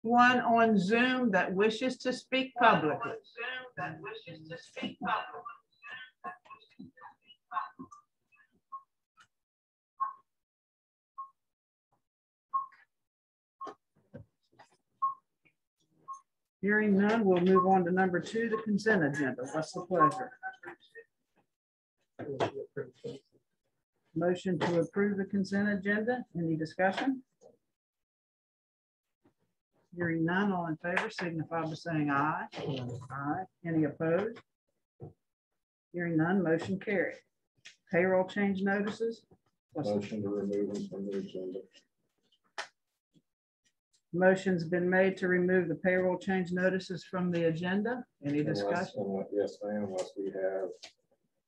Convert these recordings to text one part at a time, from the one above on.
One on Zoom that wishes to speak publicly. Hearing none, we'll move on to number 2, the consent agenda. What's the pleasure? Motion to approve the consent agenda. Any discussion? Hearing none, all in favor signify by saying aye. Aye. Any opposed? Hearing none, motion carried. Payroll change notices. Motion to remove them from the agenda. Motion's been made to remove the payroll change notices from the agenda. Any discussion? Yes, ma'am, unless we have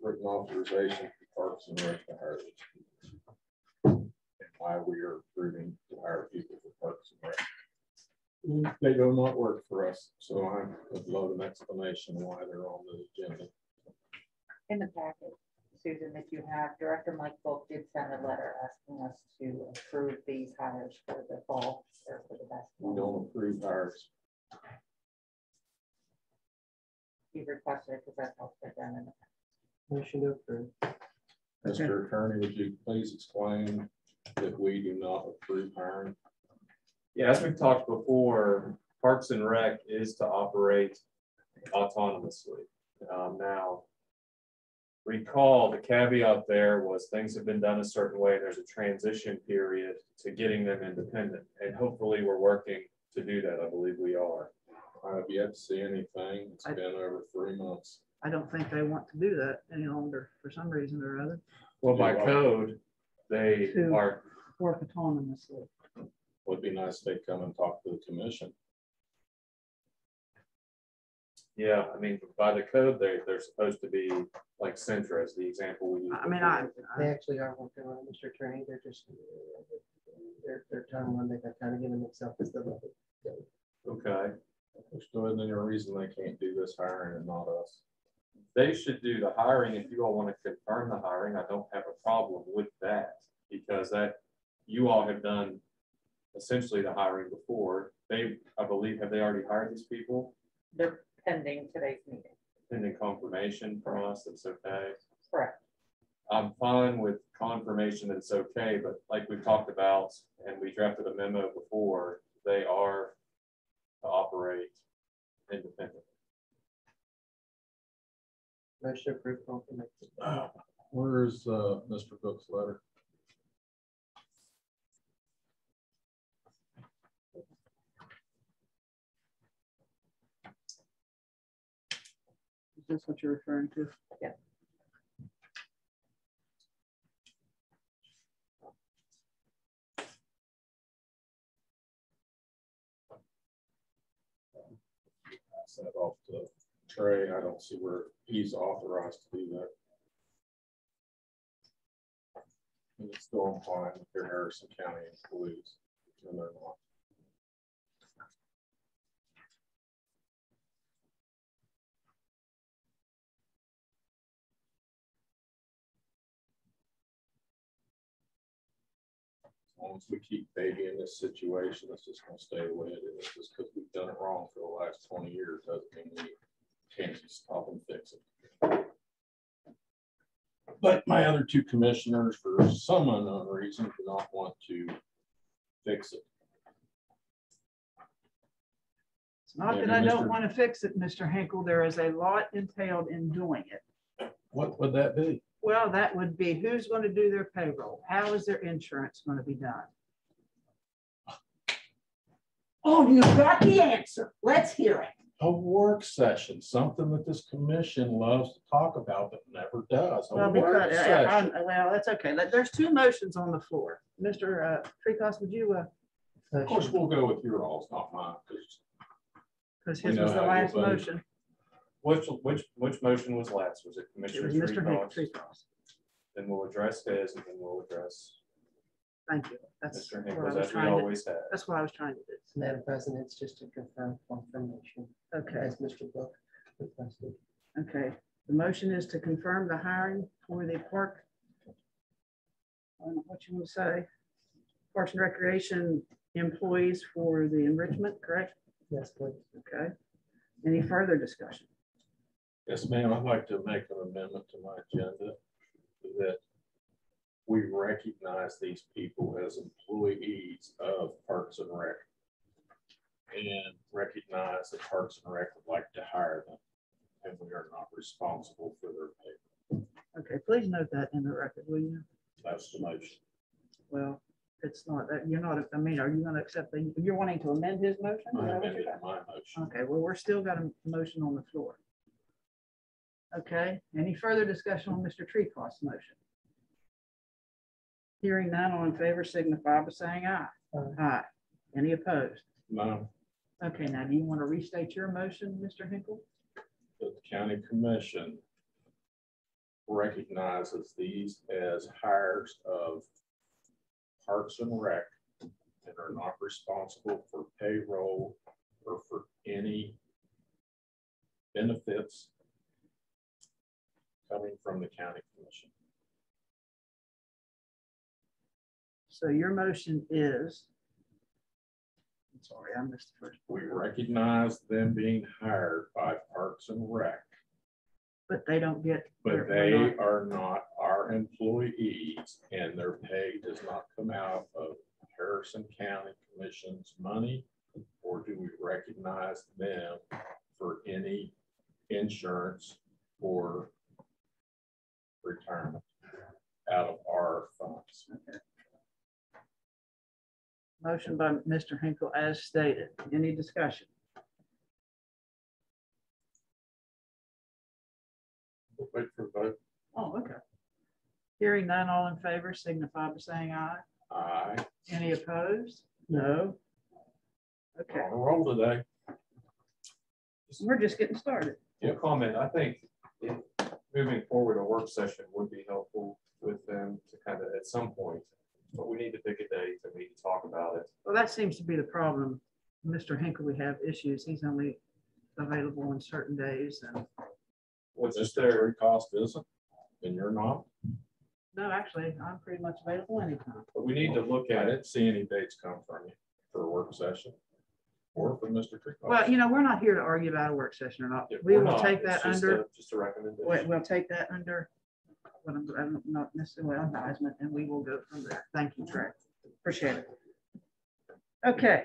written authorization for Parks and Rec to hire these people. And why we are approving to hire people for Parks and Rec. They do not work for us, so I would love an explanation why they're on the agenda. In the packet, Susan, that you have, Director Mike Volk did send a letter asking us to approve these hires for the fall or for the basketball. We don't approve hires. He requested it because that's how it's been done in the past. Motion to approve. Mr. Attorney, would you please explain that we do not approve hiring? Yeah, as we've talked before, Parks and Rec is to operate autonomously. Now, recall the caveat there was things have been done a certain way. There's a transition period to getting them independent, and hopefully we're working to do that. I believe we are. I have yet to see anything. It's been over 3 months. I don't think they want to do that any longer for some reason or other. Well, by code, they are work autonomously. Would be nice if they come and talk to the commission. Yeah, I mean, by the code, they're supposed to be like Centra, as the example we use. I mean, they actually are working on it, Mr. Attorney. They're just their timeline they've kind of given themselves is the level. Okay. There's still any reason they can't do this hiring and not us. They should do the hiring. If you all want to confirm the hiring, I don't have a problem with that, because that you all have done essentially the hiring before. They, I believe, have they already hired these people? They're pending today's meeting. Pending confirmation from us, it's okay. Correct. I'm fine with confirmation that it's okay, but like we've talked about, and we drafted a memo before, they are to operate independently. Motion to approve confirmation. Where is Mr. Cook's letter? Is this what you're referring to? Yeah. Pass that off to Trey. I don't see where he's authorized to do that. And it's still fine with their Harrison County employees, and they're not. As long as we keep baby in this situation, it's just going to stay the way it is. Just because we've done it wrong for the last 20 years doesn't mean we can't stop and fix it. But my other two commissioners, for some unknown reason, do not want to fix it. It's not that I don't want to fix it, Mr. Hinkle. There is a lot entailed in doing it. What would that be? Well, that would be who's going to do their payroll? How is their insurance going to be done? Oh, you've got the answer. Let's hear it. A work session, something that this commission loves to talk about but never does. Well, because, well, that's okay. There's two motions on the floor. Mr. Treecross, would you? Of course, we'll go with your alls, not mine. Because his was the last motion. Which motion was last? Was it Commissioner Treecross? Then we'll address his, and then we'll address. Thank you. That's Mr. Hinkle's, as we always have. That's what I was trying to do. Madam President, it's just to confirm confirmation. Okay. As Mr. Book requested. Okay. The motion is to confirm the hiring for the park. I don't know what you want to say. Parks and Recreation employees for the enrichment, correct? Yes, please. Okay. Any further discussion? Yes, ma'am. I'd like to make an amendment to my agenda that we recognize these people as employees of Parks and Rec and recognize that Parks and Rec would like to hire them, and we are not responsible for their pay. Okay, please note that in the record, will you? That's the motion. Well, it's not that you're not, I mean, are you going to accept the, you're wanting to amend his motion? Is I that what amended you're- my motion. Okay, well, we're still got a motion on the floor. Okay, any further discussion on Mr. Treecoff's motion? Hearing none, all in favor signify by saying aye. Aye. Any opposed? No, Okay, now do you want to restate your motion, Mr. Hinkle? the county commission recognizes these as hires of Parks and Rec and are not responsible for payroll or for any benefits coming from the county commission. So your motion is, I'm sorry, I missed the first. We recognize them being hired by Parks and Rec, But they don't get. but they're they not- are not our employees, and their pay does not come out of Harrison County Commission's money, or do we recognize them for any insurance or retirement out of our funds? Okay. Motion by Mr. Hinkle as stated. Any discussion? We'll wait for a vote. Oh, okay. Hearing none, all in favor signify by saying aye. Aye. Any opposed? No. Okay, On a roll today. we're just getting started. No comment. I think if moving forward, a work session would be helpful with them to kind of at some point, but we need to pick a date and we need to talk about it. Well, that seems to be the problem. Mr. Hinkle, we have issues. He's only available on certain days and What's just Mr. there? Cost isn't, and you're not. no, actually, I'm pretty much available anytime. But we need to look I at it. didn't see any dates come from you for a work session or from Mr. Treecost. Well, you know, we're not here to argue about a work session or not. If We we're will not, take it's that just under, just a recommendation. we'll take that under, what I'm not necessarily advisement, and we will go from there. Thank you, Trey. Appreciate it. Okay,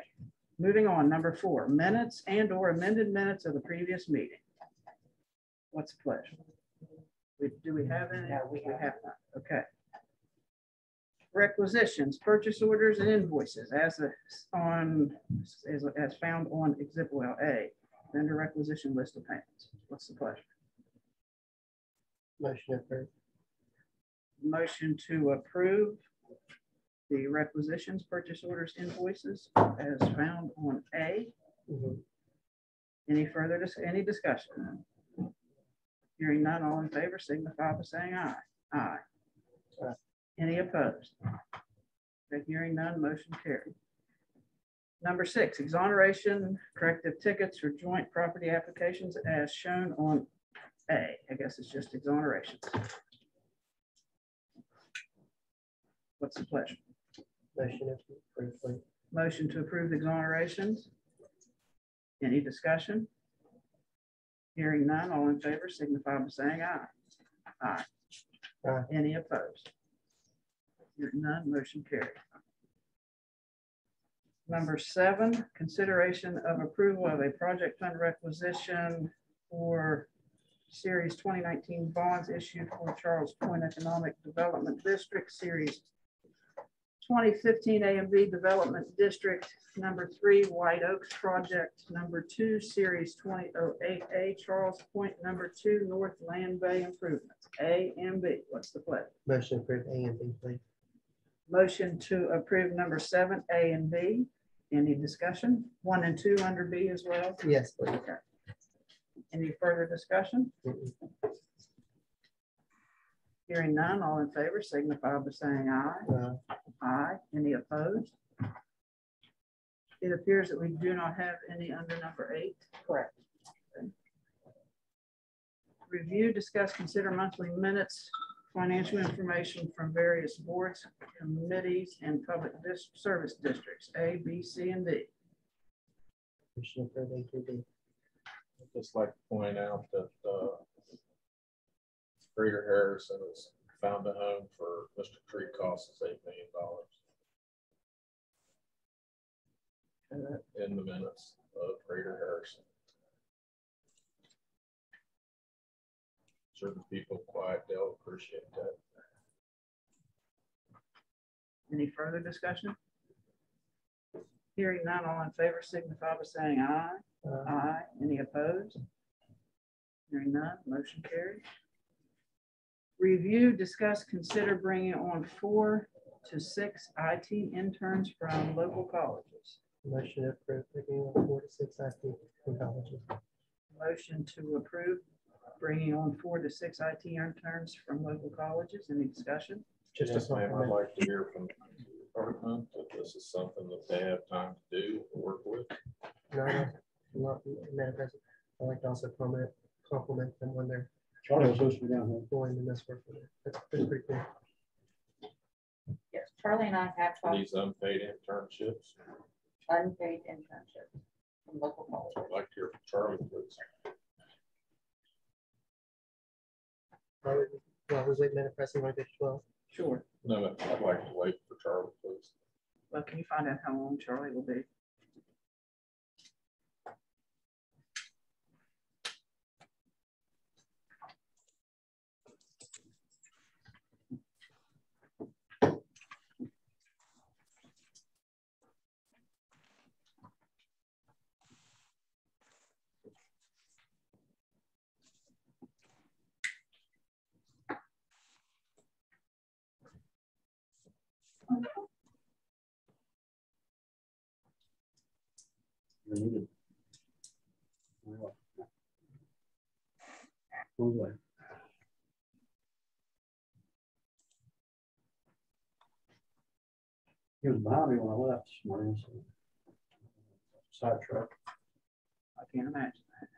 moving on. Number 4, minutes and or amended minutes of the previous meeting. What's the pleasure? Do we have any? No, we have not. Okay. Requisitions, purchase orders, and invoices as found on Exhibit A, vendor requisition list of payments. What's the pleasure? Motion approved. Motion to approve the requisitions, purchase orders, invoices as found on A. Mhm. Any further, any discussion? Hearing none, all in favor signify by saying aye. Aye. Aye. Any opposed? Okay, hearing none, motion carried. Number 6, exoneration, corrective tickets for joint property applications as shown on A. I guess it's just exonerations. What's the pleasure? Motion approved, please. Motion to approve the exonerations. Any discussion? Hearing none, all in favor signify by saying aye. Aye. Aye. Any opposed? Hearing none, motion carried. Number 7, consideration of approval of a project fund requisition for Series 2019 bonds issued for Charles Point Economic Development District, Series 2015 A and B Development District, number 3 White Oaks Project, number 2 Series 2008A Charles Point, number 2 North Land Bay Improvements, A and B. What's the pledge? Motion approved A and B, please. Motion to approve number 7 A and B. Any discussion? 1 and 2 under B as well? Yes, please. Okay. Any further discussion? Mhm. Hearing none, all in favor signify by saying aye. Aye. Any opposed? It appears that we do not have any under number 8. Correct. Review, discuss, consider monthly minutes financial information from various boards, committees, and public service districts, A, B, C, and D. Motion approved A through D. I'd just like to point out that Greater Harrison has found a home for Mr. Tree costs us $8 million in the minutes of Greater Harrison. Sure, the people of Quietdale appreciate that. Any further discussion? Hearing none, all in favor signify by saying aye. Aye. Any opposed? Hearing none, motion carries. Review, discuss, consider bringing on 4 to 6 IT interns from local colleges. Motion approved, bringing on 4 to 6 IT from colleges. Motion to approve bringing on 4 to 6 IT interns from local colleges. Any discussion? Just Yes, a ma'am, I'd compliment. like to hear from the department that this is something that they have time to do and work with. No, not Madam President. I'd like to also compliment them when they're Charlie was supposed to be down here. going in this work for them. That's pretty cool. Yes, Charlie and I have For talked these unpaid internships. unpaid internships from local colleges. I'd like to hear from Charlie, please. Well, was it Madam President, like 12? Sure. No, I'd like to wait for Charlie, please. Well, can you find out how long Charlie will be? You're muted. Move away. He was behind me when I left this morning. So. Sidetrack. I can't imagine that.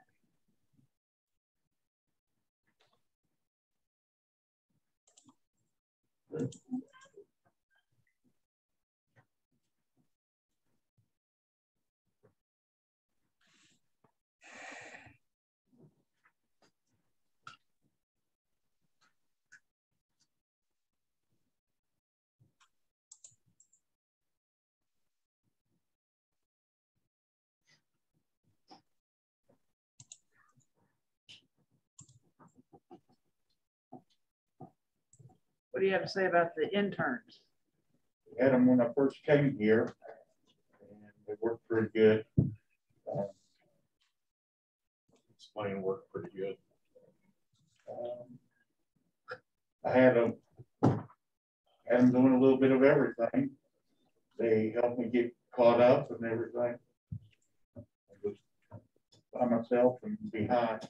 What do you have to say about the interns? Had them when I first came here, and they worked pretty good. Explain work pretty good. I had them doing a little bit of everything. They helped me get caught up and everything. I was by myself and behind,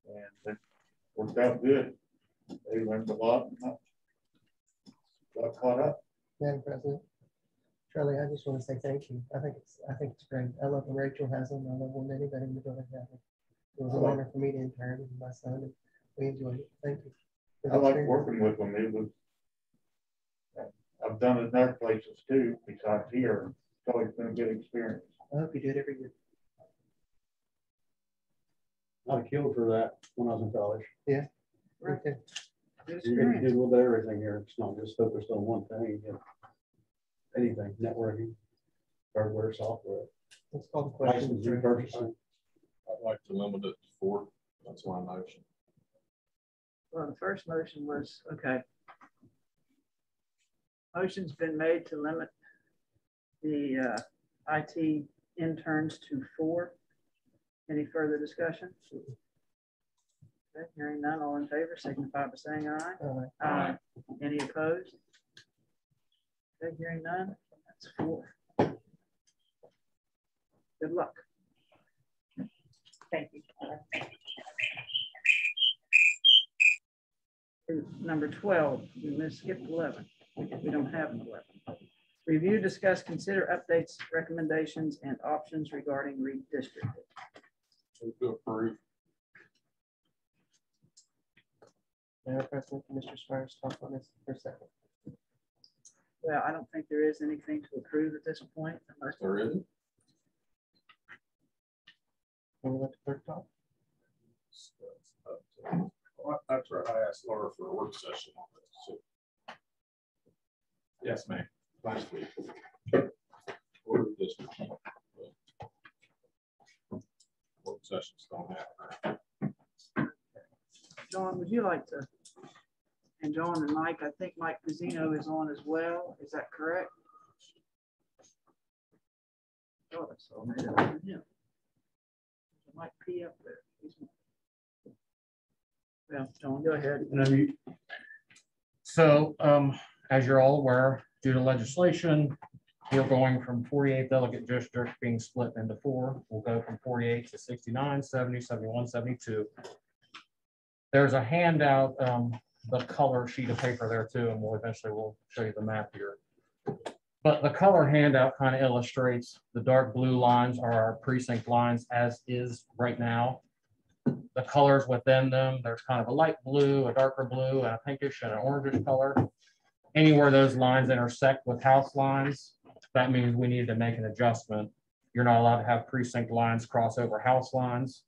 and it worked out good. They learned a lot and got caught up. Madam President, Charlie, I just want to say thank you. I think it's great. I love when Rachel has them. I love when anybody in the building has them. It was an honor for me to intern with my son, and we enjoyed it. Thank you. I like working with them. It was. I've done it in other places too, besides here. It's always been a good experience. I hope you do it every year. I'd have killed for that when I was in college. Yeah. Right. Okay. Good You get to do a experience. little bit of everything here. It's not just focused on one thing. You know, anything, networking, hardware, software, Let's call the question. licensing, purchasing. I'd like to limit it to 4. That's my motion. Well, the first motion was, okay. Motion's been made to limit the IT interns to 4. Any further discussion? Okay, hearing none, all in favor, signify by saying aye. Aye. Any opposed? Okay, hearing none, that's 4. Good luck. Thank you. Number 12, we skipped 11 because we don't have an 11. Review, discuss, consider updates, recommendations, and options regarding redistricting. Move to approve. Mayor President, Commissioner Squires, talk on this for a second. Well, I don't think there is anything to approve at this point unless There isn't. Can we let the clerk talk? That's right. I asked Laura for a work session on this. So. Yes, ma'am. Last week. Order this. Work sessions don't happen. John, would you like to? And John and Mike, I think Mike Pizzino is on as well. Is that correct? Oh, that's all made up for him. Mike P up there. Yeah, John, go ahead. So, as you're all aware, due to legislation, we're going from 48 delegate districts being split into 4. We'll go from 48 to 69, 70, 71, 72. There's a handout, the color sheet of paper there too, and we'll show you the map here. But the color handout kind of illustrates the dark blue lines are our precinct lines as is right now. The colors within them, there's kind of a light blue, a darker blue, and a pinkish and an orangish color. Anywhere those lines intersect with house lines, that means we need to make an adjustment. You're not allowed to have precinct lines cross over house lines.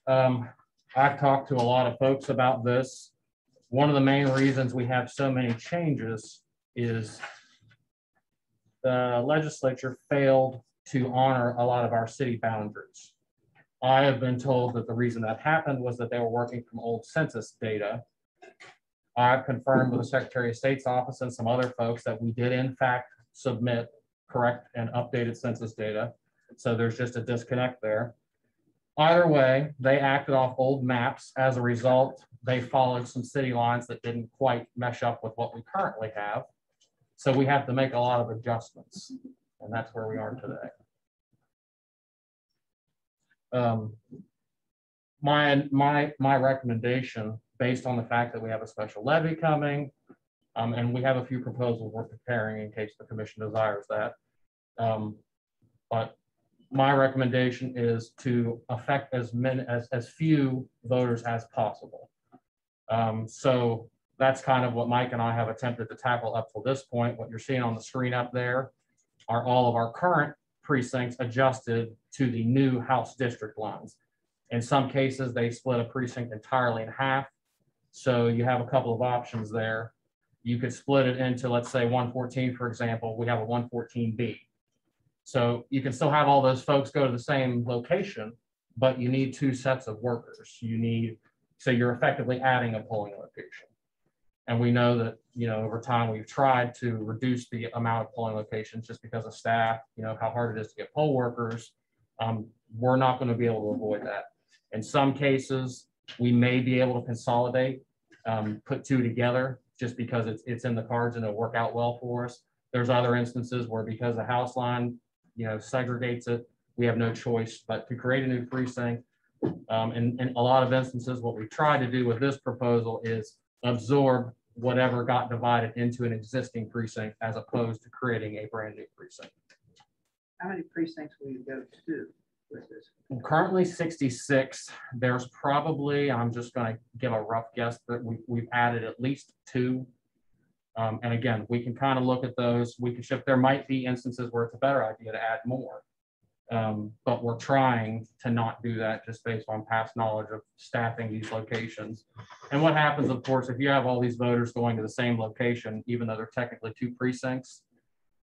I've talked to a lot of folks about this. One of the main reasons we have so many changes is the legislature failed to honor a lot of our city boundaries. I have been told that the reason that happened was that they were working from old census data. I've confirmed with the Secretary of State's office and some other folks that we did in fact submit correct and updated census data. So there's just a disconnect there. Either way, they acted off old maps. As a result, they followed some city lines that didn't quite mesh up with what we currently have. So we have to make a lot of adjustments, and that's where we are today. My recommendation, based on the fact that we have a special levy coming, and we have a few proposals we're preparing in case the commission desires that. But my recommendation is to affect as few voters as possible. So that's kind of what Mike and I have attempted to tackle up to this point. What you're seeing on the screen up there are all of our current precincts adjusted to the new House district lines. In some cases, they split a precinct entirely in half. So you have a couple of options there. You could split it into, let's say 114, for example, we have a 114B. So you can still have all those folks go to the same location, but you need 2 sets of workers. So you're effectively adding a polling location. And we know that, over time we've tried to reduce the amount of polling locations just because of staff, how hard it is to get poll workers. We're not going to be able to avoid that. In some cases, we may be able to consolidate, put 2 together just because it's in the cards and it'll work out well for us. There's other instances where because the house line, segregates it, we have no choice but to create a new precinct. In a lot of instances, what we try to do with this proposal is absorb whatever got divided into an existing precinct as opposed to creating a brand new precinct. How many precincts will you go to with this? Currently 66. There's probably, I'm just going to give a rough guess that we've added at least 2. And again, we can kind of look at those. We can shift. There might be instances where it's a better idea to add more. But we're trying to not do that just based on past knowledge of staffing these locations. And what happens, of course, if you have all these voters going to the same location, even though they're technically 2 precincts,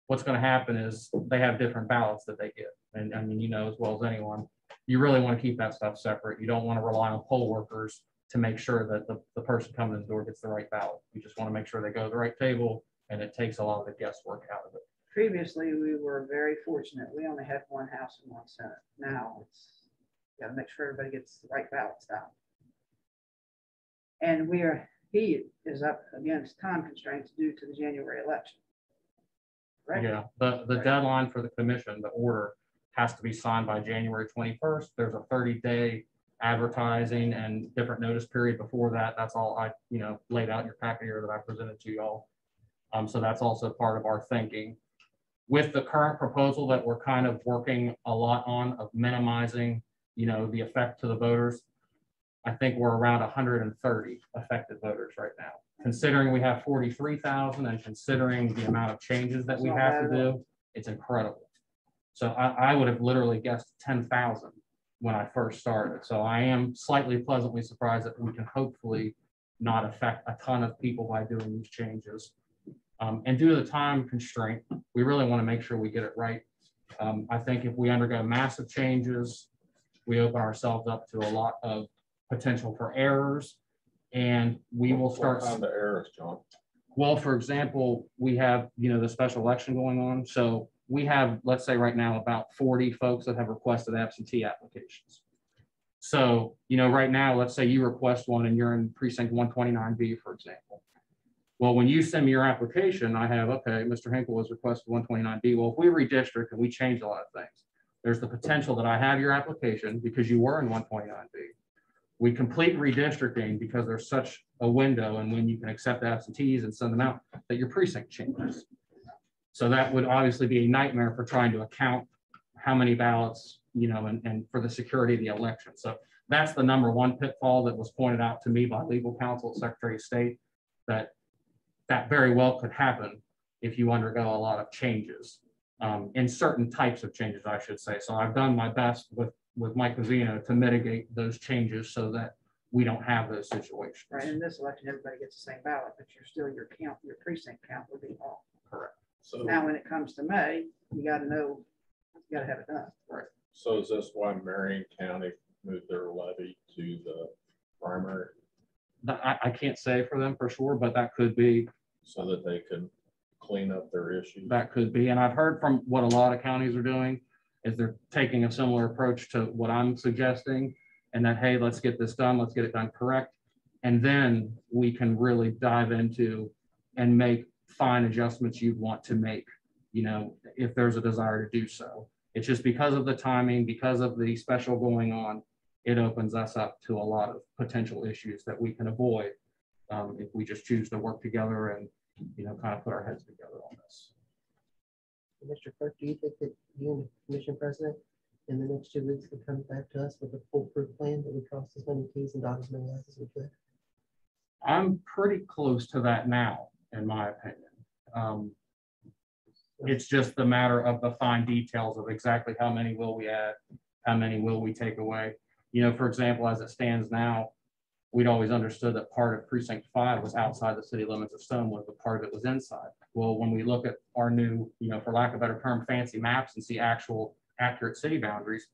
what's going to happen is they have different ballots that they get. And I mean, as well as anyone, you really want to keep that stuff separate. You don't want to rely on poll workers to make sure that the person coming in the door gets the right ballot. You just want to make sure they go to the right table, and it takes a lot of the guesswork out of it. Previously, we were very fortunate. We only had 1 House and 1 Senate. Now it's got to make sure everybody gets the right ballots down. And he is up against time constraints due to the January election. Right? Yeah, the deadline for the commission, the order, has to be signed by January 21st. There's a 30-day advertising and different notice period before that. That's all I laid out in your packet here that I presented to y'all. So that's also part of our thinking. With the current proposal that we're kind of working a lot on of minimizing, the effect to the voters, I think we're around 130 affected voters right now. Considering we have 43,000 and considering the amount of changes that we have to do, it's incredible. So I would have literally guessed 10,000 when I first started. So I am slightly pleasantly surprised that we can hopefully not affect a ton of people by doing these changes. And due to the time constraint, we really want to make sure we get it right. I think if we undergo massive changes, we open ourselves up to a lot of potential for errors, and we will start. What kind of errors, John? Well, for example, we have, the special election going on. So we have, let's say right now, about 40 folks that have requested absentee applications. So, right now, let's say you request one and you're in precinct 129B, for example. Well, when you send me your application, I have, okay, Mr. Hinkle has requested 129B. Well, if we redistrict and we change a lot of things, there's the potential that I have your application because you were in 129B. We complete redistricting because there's such a window and when you can accept absentees and send them out that your precinct changes. So that would obviously be a nightmare for trying to account how many ballots, and for the security of the election. So that's the number one pitfall that was pointed out to me by legal counsel, Secretary of State, that very well could happen if you undergo a lot of changes, in certain types of changes, I should say. So I've done my best with Mike Vivian to mitigate those changes so that we don't have those situations. Right, in this election, everybody gets the same ballot, but your precinct count will be off. Correct. So Now, when it comes to May, you got to know, you got to have it done. Right. So is this why Marion County moved their levy to the primary? I can't say for them for sure, but that could be. So that they can clean up their issues? That could be. And I've heard from what a lot of counties are doing is they're taking a similar approach to what I'm suggesting, and that, hey, let's get this done. Let's get it done correct. And then we can really dive into and make fine adjustments you'd want to make, if there's a desire to do so. It's just because of the timing, because of the special going on, it opens us up to a lot of potential issues that we can avoid if we just choose to work together and, kind of put our heads together on this. Mr. Clerk, do you think that you and the Commission President in the next 2 weeks could come back to us with a foolproof plan that would cross as many T's and dot as many I's as we could? I'm pretty close to that now, in my opinion. It's just the matter of the fine details of exactly how many will we add, how many will we take away. For example, as it stands now, we'd always understood that part of precinct 5 was outside the city limits of Stonewood, but part of it was inside. Well, when we look at our new, for lack of a better term, fancy maps and see actual accurate city boundaries,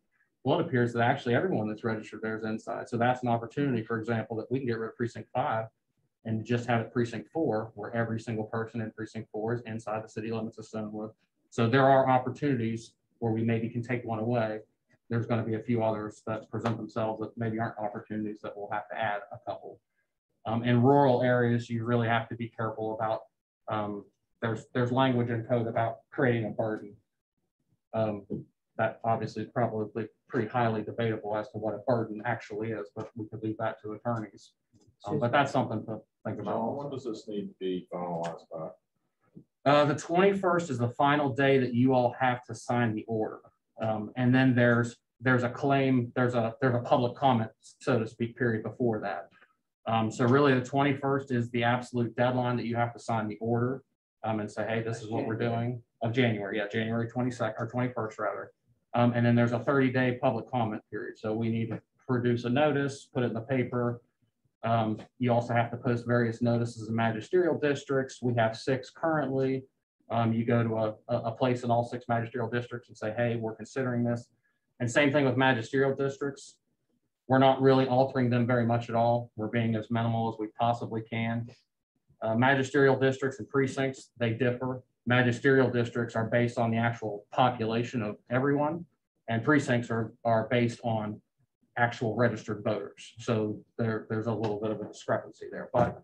well, it appears that actually everyone that's registered there is inside. So that's an opportunity, for example, that we can get rid of precinct 5 and just have it precinct 4, where every single person in precinct 4 is inside the city limits of Stonewood. So there are opportunities where we maybe can take one away. There's going to be a few others that present themselves that maybe aren't opportunities that we'll have to add a couple. In rural areas, you really have to be careful about, there's language in code about creating a burden. That obviously is probably pretty highly debatable as to what a burden actually is, but we could leave that to attorneys. But that's something to think about. John, when does this need to be finalized by? The 21st is the final day that you all have to sign the order. And then there's a claim, there's a public comment, so to speak, period before that. So really the 21st is the absolute deadline that you have to sign the order and say, hey, this is what we're doing of January. Yeah, January 22nd or 21st rather. And then there's a 30-day public comment period. So we need to produce a notice, put it in the paper. You also have to post various notices in magisterial districts. We have 6 currently. You go to a place in all 6 magisterial districts and say, hey, we're considering this. And same thing with magisterial districts. We're not really altering them very much at all. We're being as minimal as we possibly can. Magisterial districts and precincts, they differ. Magisterial districts are based on the actual population of everyone, and precincts are based on actual registered voters. So there's a little bit of a discrepancy there, but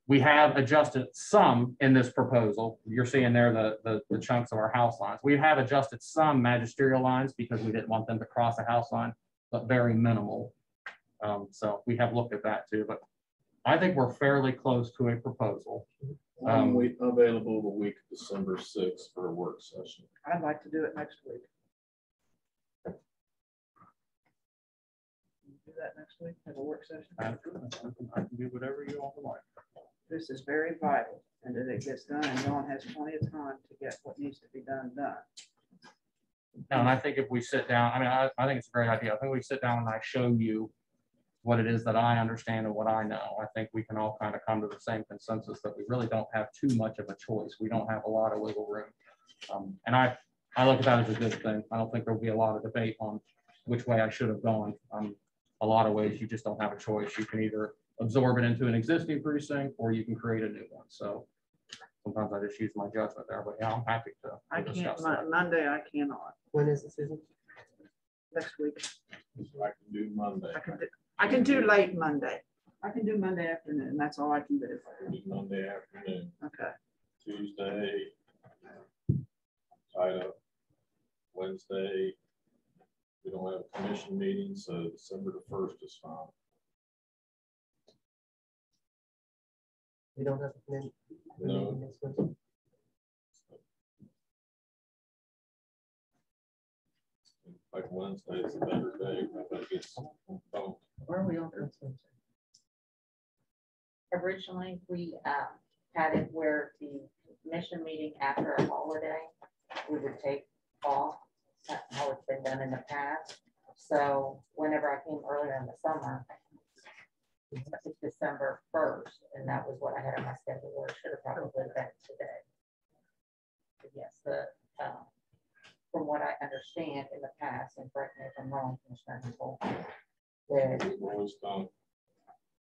we have adjusted some in this proposal. You're seeing there the chunks of our house lines. We have adjusted some magisterial lines because we didn't want them to cross a house line, but very minimal. So we have looked at that too, but I think we're fairly close to a proposal. We available the week of December 6th for a work session. I'd like to do it next week. do that next week, have a work session? I can do whatever you all like. This is very vital, and that it gets done, and Dawn has plenty of time to get what needs to be done. No, and I think if we sit down, I mean, I think it's a great idea. I think we sit down and I show you what it is that I understand and what I know. I think we can all kind of come to the same consensus that we really don't have too much of a choice. We don't have a lot of wiggle room. And I look at that as a good thing. I don't think there'll be a lot of debate on which way I should have gone. A lot of ways you just don't have a choice. You can either absorb it into an existing precinct or you can create a new one. So sometimes I just use my judgment there, but yeah, I'm happy to. I can't, discuss that. Monday, I cannot. When is it, Susan? Next week. I can do Monday. I can do late Monday. I can do Monday afternoon. That's all I can do. Do Monday afternoon. Okay. Tuesday, tied up. Wednesday, we don't have a commission meeting, so December the 1st is fine. We don't have a meeting No. next Wednesday. Like Wednesday is a better day. I think it's, Where are we on next Wednesday? Originally, we had it where the commission meeting after a holiday, we would take off. That's how it's been done in the past. So whenever I came earlier in the summer, it's December 1st, and that was what I had on my schedule, or it should have probably been today. But yes, from what I understand in the past, and correct me if I'm wrong, Commissioner Nicole, we've always done.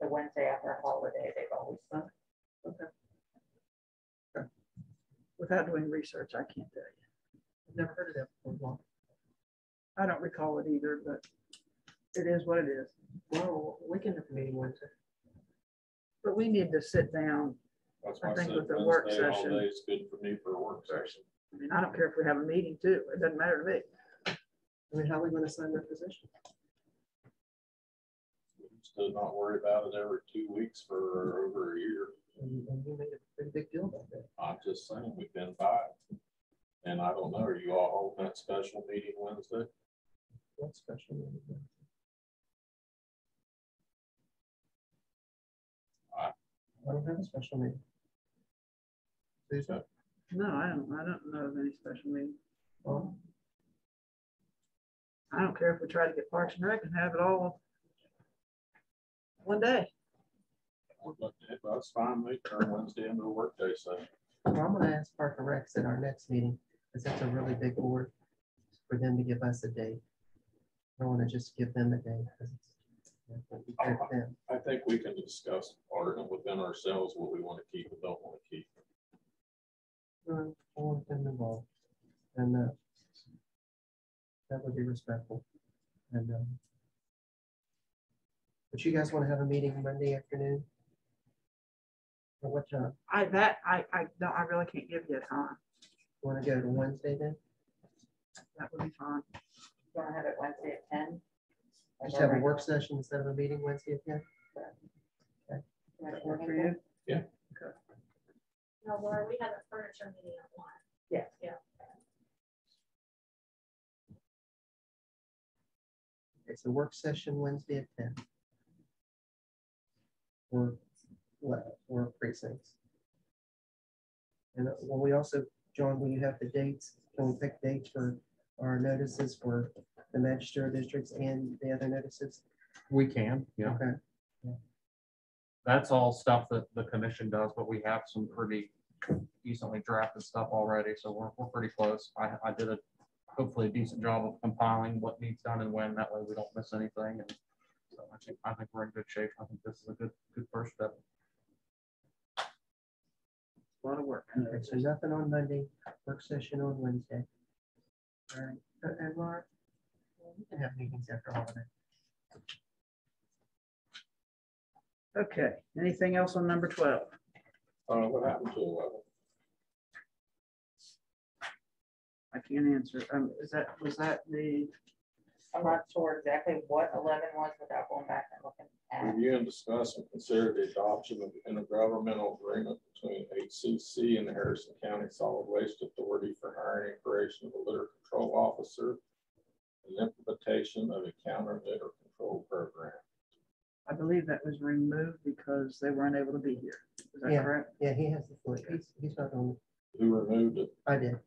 the Wednesday after a holiday, they've always done. Okay. Without doing research, I can't tell you. I've never heard of that before. I don't recall it either, but it is what it is. Well, we can have a meeting Wednesday. But we need to sit down. That's I why I think said with the work Wednesday all session- day is good for me for a work session. I mean, I don't care if we have a meeting too. It doesn't matter to me. I mean, how are we going to sign requisition? Still not worry about it every 2 weeks for over a year. And you made a pretty big deal about that. I'm just saying, we've been by it. And I don't know, are you all holding that special meeting Wednesday? What special meeting? I don't have a special meeting. Susan? No, I don't know of any special meeting. Oh, I don't care if we try to get Parks and Rec and have it all one day. That's fine, make our Wednesday into a work day session. well, I'm going to ask Park and Recs at our next meeting, because that's a really big board, for them to give us a date. I want to just give them a date, because it's be fair to them. I think we can discuss within ourselves what we want to keep and don't want to keep. I want them involved, and that would be respectful. And but you guys want to have a meeting Monday afternoon? Or what time? I really can't give you a time. Want to go to Wednesday then? That would be fine. You want to have it Wednesday at 10? Just have a work session instead of a meeting Wednesday again? That work for you? Yeah. Okay. No, Laura, we have a furniture meeting at 1. Yeah. Yeah. It's a work session Wednesday at 10. Or precincts. And when we also, John, will you have the dates? Can we pick dates for our notices for the magistrate districts and the other notices? We can, yeah. Okay. That's all stuff that the commission does, but we have some pretty decently drafted stuff already, so we're pretty close. I did hopefully a decent job of compiling what needs done and when, that way we don't miss anything. And so I think we're in good shape. I think this is a good first step. A lot of work. Okay, so nothing on Monday, work session on Wednesday. All right, and Laura, we can have meetings after holiday. Okay, anything else on number 12? What happened to 11? I can't answer. Was that the, I'm not sure exactly what 11 was without going back and looking at. Review and discuss and consider the adoption of an intergovernmental agreement between HCC and the Harrison County Solid Waste Authority for hiring and creation of a litter control officer and implementation of a counter litter control program. I believe that was removed because they weren't able to be here. Is that Yeah. correct? Yeah, he has the floor. He's not on. Who removed it? I did.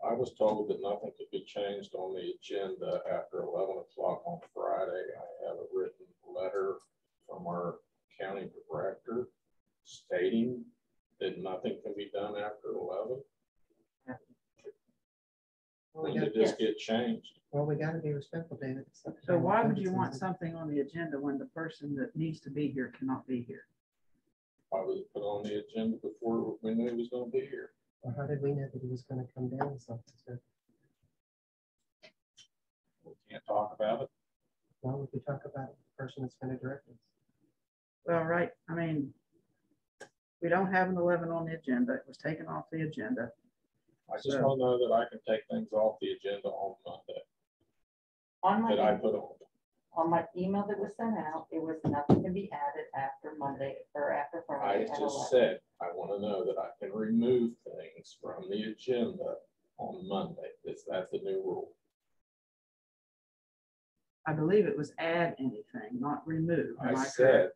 I was told that nothing could be changed on the agenda after 11 o'clock on Friday. I have a written letter from our county director stating that nothing can be done after 11. When did this get changed? Well, we got to be respectful, David. So why would you want something on the agenda when the person that needs to be here cannot be here? Why was it put on the agenda before we knew he was going to be here? Well, how did we know that he was going to come down with something? So, We can't talk about it. well, we could talk about the person that's going to direct us. Well, right, I mean, we don't have an 11 on the agenda. It was taken off the agenda. I just So- want to know that I can take things off the agenda on Monday On that I my, put on. on my email that was sent out, it was nothing to be added after Monday or after I Friday. at 11. just said, I want to know that I can remove things from the agenda on Monday. Is that the new rule? I believe it was add anything, not remove. Am I correct? said,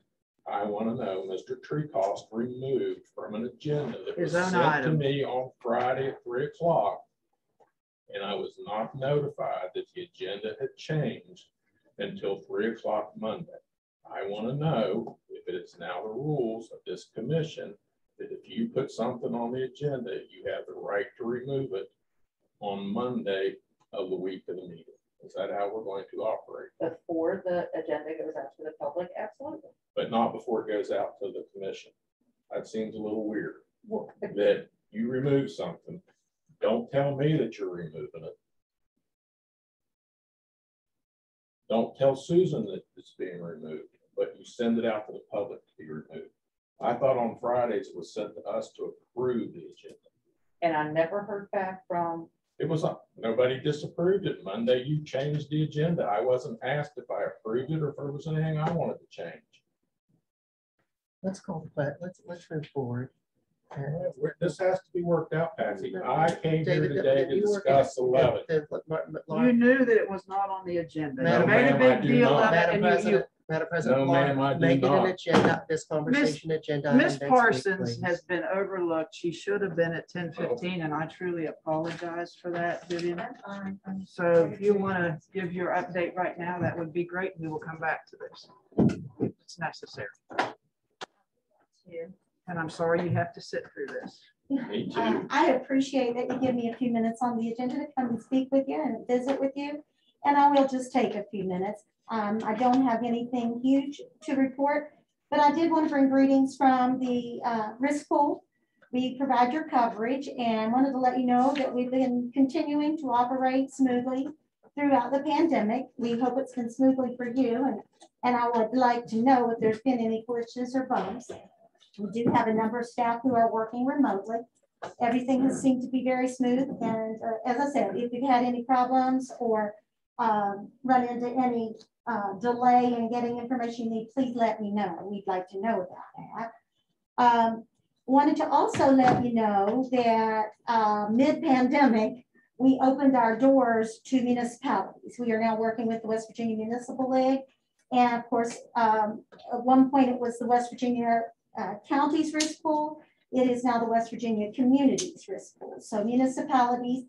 I want to know Mr. Treecost removed from an agenda that was His own sent to item. me on Friday at 3 o'clock. And I was not notified that the agenda had changed until 3 o'clock Monday. I want to know if it is now the rules of this commission that if you put something on the agenda, you have the right to remove it on Monday of the week of the meeting. Is that how we're going to operate? Before the agenda goes out to the public, absolutely. But not before it goes out to the commission. That seems a little weird. That you remove something, don't tell me that you're removing it. Don't tell Susan that it's being removed, but you send it out to the public to be removed. I thought on Fridays it was sent to us to approve the agenda. And I never heard back from, It was, nobody disapproved it. Monday, you changed the agenda. I wasn't asked if I approved it or if there was anything I wanted to change. Let's call the plat. Let's move forward. This has to be worked out, Patsy. I came here David, today to you work discuss 11. You knew that it was not on the agenda. Madam- You made a No, ma'am, I big do deal not. of it Madam and you, President, Madam President, No, ma'am, I do make it an not. agenda, this conversation agenda. item Miss next week, Parsons please. has been overlooked. She should have been at 10:15 and I truly apologize for that, Vivian. So if you want to give your update right now, that would be great. We will come back to this if it's necessary. And I'm sorry you have to sit through this. Me too. I appreciate that you give me a few minutes on the agenda to come and speak with you and visit with you. And I will just take a few minutes. I don't have anything huge to report, but I did want to bring greetings from the risk pool. We provide your coverage and wanted to let you know that we've been continuing to operate smoothly throughout the pandemic. We hope it's been smoothly for you. And I would like to know if there's been any glitches or bumps. We do have a number of staff who are working remotely. Everything has seemed to be very smooth. And as I said, if you've had any problems or run into any delay in getting information you need, please let me know. We'd like to know about that. Wanted to also let you know that mid-pandemic, we opened our doors to municipalities. We are now working with the West Virginia Municipal League. And of course, at one point it was the West Virginia Counties Risk Pool. It is now the West Virginia Communities Risk Pool. So municipalities,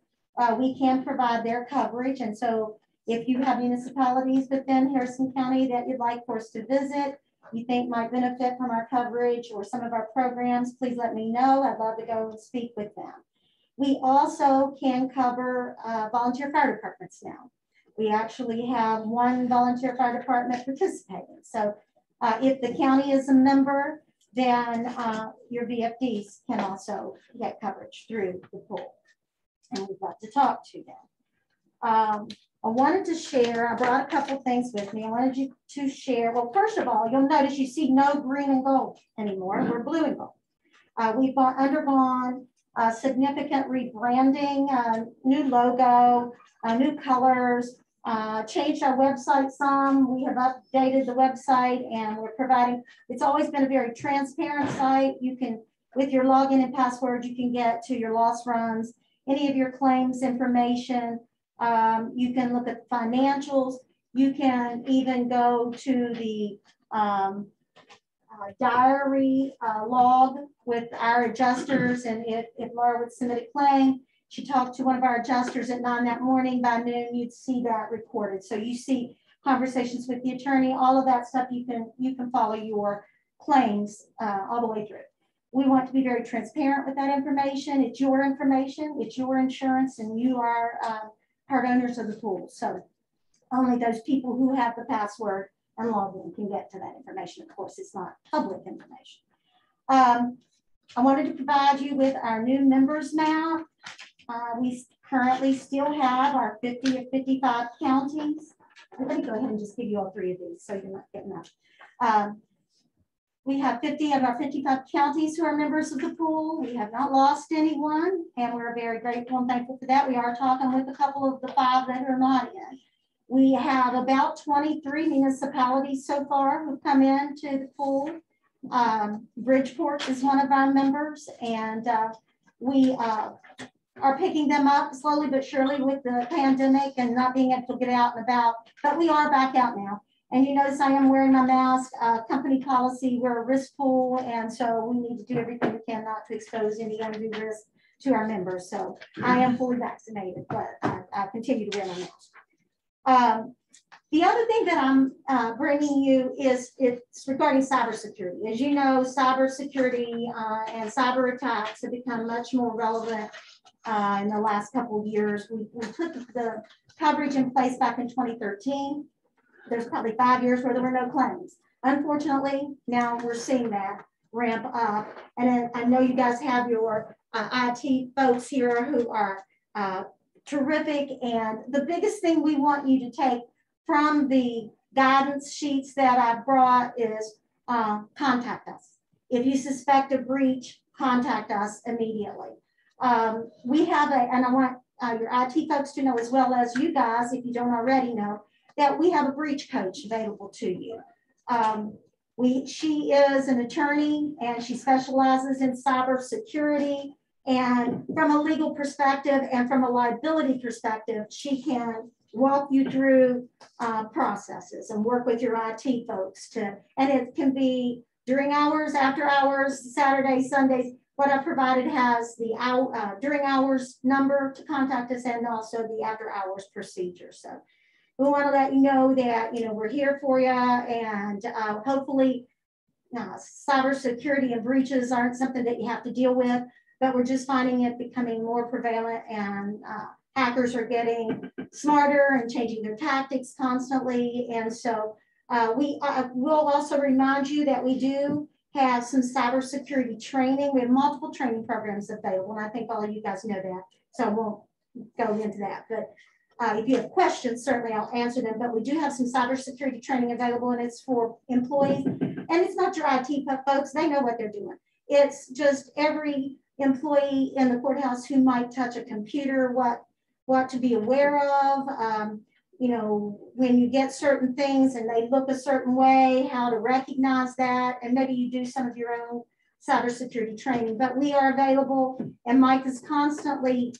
we can provide their coverage. And so if you have municipalities within Harrison County that you'd like for us to visit, you think might benefit from our coverage or some of our programs, please let me know. I'd love to go and speak with them. We also can cover volunteer fire departments now. We actually have one volunteer fire department participating. So if the county is a member, then your VFDs can also get coverage through the pool. And we'd love to talk to them. I wanted to share, I brought a couple things with me. I wanted you to share. Well, first of all, you'll notice you see no green and gold anymore. We're blue and gold. We've undergone significant rebranding, new logo, new colors, changed our website some. We have updated the website and we're providing, it's always been a very transparent site. You can, with your login and password, you can get to your loss runs, any of your claims information. You can look at financials. You can even go to the diary log with our adjusters, and if Laura would submit a claim, she talked to one of our adjusters at 9 that morning. By noon, you'd see that recorded. So you see conversations with the attorney, all of that stuff. You can follow your claims all the way through. We want to be very transparent with that information. It's your information, it's your insurance, and you are part owners of the pool. So only those people who have the password and login can get to that information. Of course, it's not public information. I wanted to provide you with our new members map. We currently still have our 50 of 55 counties. Let me go ahead and just give you all 3 of these so you're not getting that. We have 50 of our 55 counties who are members of the pool. We have not lost anyone, and we're very grateful and thankful for that. We are talking with a couple of the 5 that are not in. We have about 23 municipalities so far who've come into the pool. Bridgeport is one of our members, and we are picking them up slowly but surely with the pandemic and not being able to get out and about, but we are back out now. And you notice I am wearing my mask. Company policy, we're a risk pool, and so we need to do everything we can not to expose any undue risk to our members. So I am fully vaccinated, but I continue to wear my mask. The other thing that I'm bringing you is it's regarding cybersecurity. As you know, cybersecurity and cyber attacks have become much more relevant in the last couple of years. We put the coverage in place back in 2013. There's probably 5 years where there were no claims. Unfortunately, now we're seeing that ramp up. And I know you guys have your IT folks here who are terrific. And the biggest thing we want you to take from the guidance sheets that I brought is contact us. If you suspect a breach, contact us immediately. We have and I want your IT folks to know, as well as you guys, if you don't already know, that we have a breach coach available to you. She is an attorney, and she specializes in cybersecurity. And from a legal perspective and from a liability perspective, she can walk you through processes and work with your IT folks and it can be during hours, after hours, Saturdays, Sundays. What I provided has the during hours number to contact us and also the after hours procedure. So we want to let you know that, we're here for you, and hopefully cybersecurity and breaches aren't something that you have to deal with, but we're just finding it becoming more prevalent, and hackers are getting smarter and changing their tactics constantly. And so we will also remind you that we do have some cybersecurity training. We have multiple training programs available, and I think all of you guys know that, so I won't go into that. But if you have questions, certainly I'll answer them, but we do have some cybersecurity training available, and it's for employees. And it's not your IT folks, they know what they're doing. It's just every employee in the courthouse who might touch a computer, what to be aware of, when you get certain things and they look a certain way, how to recognize that, and maybe you do some of your own cybersecurity training. But we are available, and Mike is constantly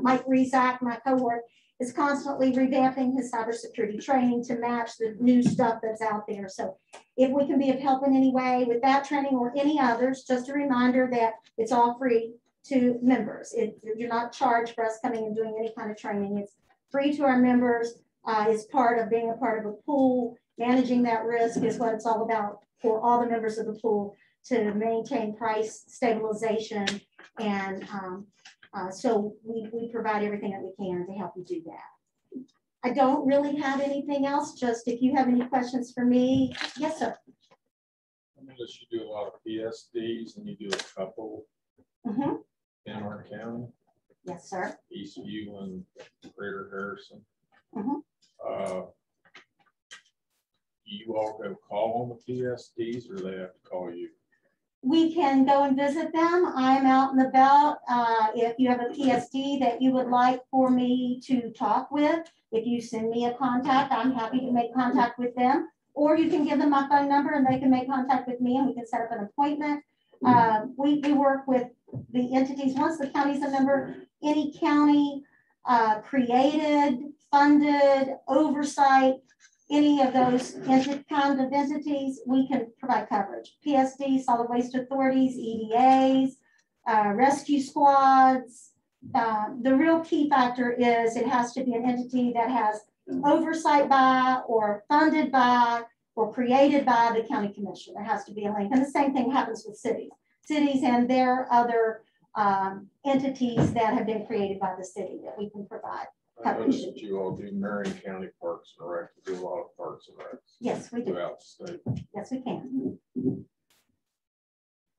Mike Rezac, my cohort, is constantly revamping his cybersecurity training to match the new stuff that's out there. So if we can be of help in any way with that training or any others, just a reminder that it's all free to members. You're not charged for us coming and doing any kind of training. It's free to our members. It's part of being a part of a pool. Managing that risk is what it's all about for all the members of the pool, to maintain price stabilization. And so we provide everything that we can to help you do that. I don't really have anything else, just if you have any questions for me. Yes, sir. I noticed you do a lot of PSDs, and you do a couple in our county. Yes, sir. Eastview and Greater Harrison. Do you all go call on the PSDs, or do they have to call you? We can go and visit them. I'm out and about. If you have a PSD that you would like for me to talk with, if you send me a contact, I'm happy to make contact with them. Or you can give them my phone number and they can make contact with me, and we can set up an appointment. We work with the entities. Once the county's a member, any county created funded, oversight, any of those kind of entities, we can provide coverage. PSD, solid waste authorities, EDAs, rescue squads. The real key factor is it has to be an entity that has oversight by or funded by or created by the county commission. There has to be a link. And the same thing happens with cities. Cities and their other entities that have been created by the city that we can provide. I noticed that you all do Marion County Parks and Rec, you do a lot of parks and rec. Yes, we do. Throughout the state. Yes, we can.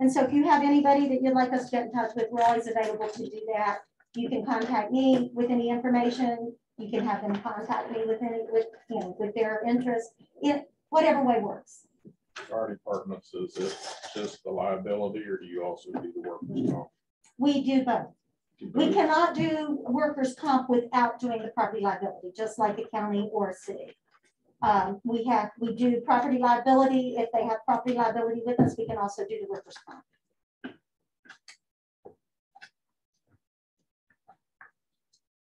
And so if you have anybody that you'd like us to get in touch with, we're always available to do that. You can contact me with any information. You can have them contact me with any, with their interest in whatever way works. Fire departments, is it just the liability, or do you also do the workers' comp? We do both. We cannot do workers' comp without doing the property liability, just like a county or a city. We do property liability. If they have property liability with us, we can also do the workers' comp.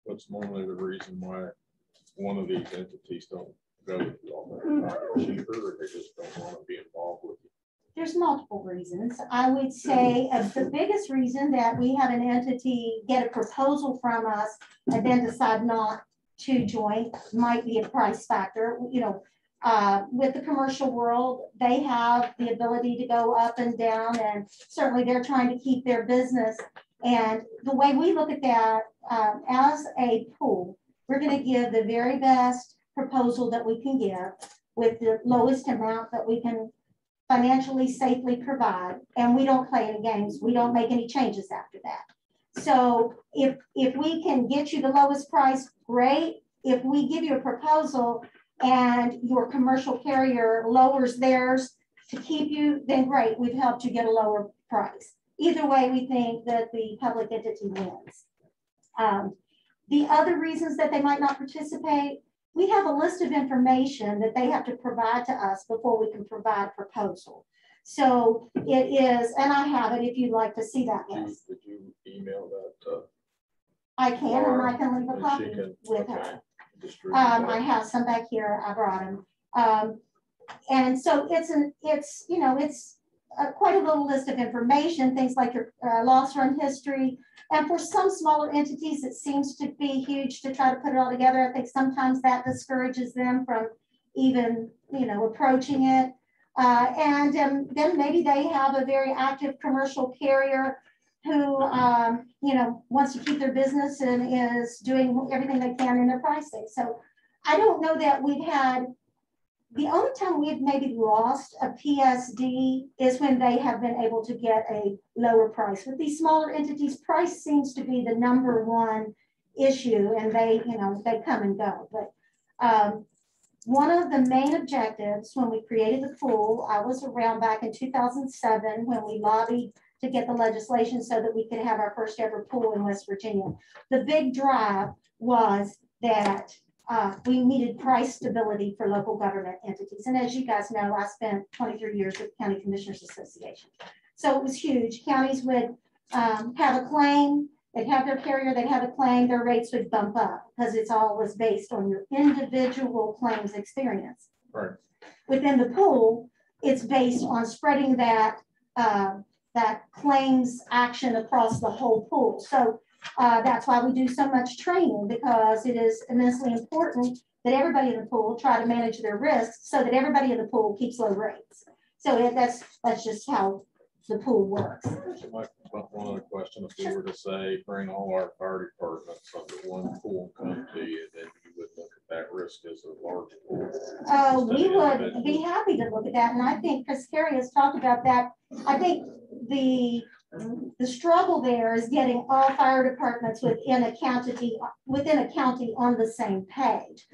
What's normally the reason why one of these entities don't go with you all? Cheaper, or they just don't want to be involved with you? There's multiple reasons. I would say the biggest reason that we have an entity get a proposal from us and then decide not to join might be a price factor. With the commercial world, they have the ability to go up and down, and certainly they're trying to keep their business. And the way we look at that as a pool, we're going to give the very best proposal that we can give with the lowest amount that we can financially safely provide, and we don't play any games. We don't make any changes after that. So if we can get you the lowest price, great. If we give you a proposal and your commercial carrier lowers theirs to keep you, then great, we've helped you get a lower price. Either way, we think that the public entity wins. The other reasons that they might not participate, we have a list of information that they have to provide to us before we can provide a proposal. So it is, and I have it if you'd like to see that list. Did you email that? I can, and I can leave a copy with her. I have some back here. I brought them. And so it's quite a little list of information, things like your loss run history. And for some smaller entities, it seems to be huge to try to put it all together. I think sometimes that discourages them from even, approaching it. And then maybe they have a very active commercial carrier who, wants to keep their business and is doing everything they can in their pricing. So I don't know that we've had, the only time we've maybe lost a PSD is when they have been able to get a lower price. With these smaller entities, price seems to be the #1 issue, and they come and go. But one of the main objectives when we created the pool, I was around back in 2007 when we lobbied to get the legislation so that we could have our first ever pool in West Virginia. The big drive was that we needed price stability for local government entities. And as you guys know, I spent 23 years with the County Commissioners Association. So it was huge. Counties would have a claim, they'd have their carrier, they'd have a claim, their rates would bump up because it's always based on your individual claims experience. Right. Within the pool, it's based on spreading that claims action across the whole pool. So that's why we do so much training, because it is immensely important that everybody in the pool try to manage their risks so that everybody in the pool keeps low rates. So that's just how the pool works. One other question, if we were to say, bring all our fire departments under one pool, come to you, then you would look at that risk as a large pool. We would be happy to look at that. And I think Chris Carey has talked about that. I think the struggle there is getting all fire departments within a county on the same page.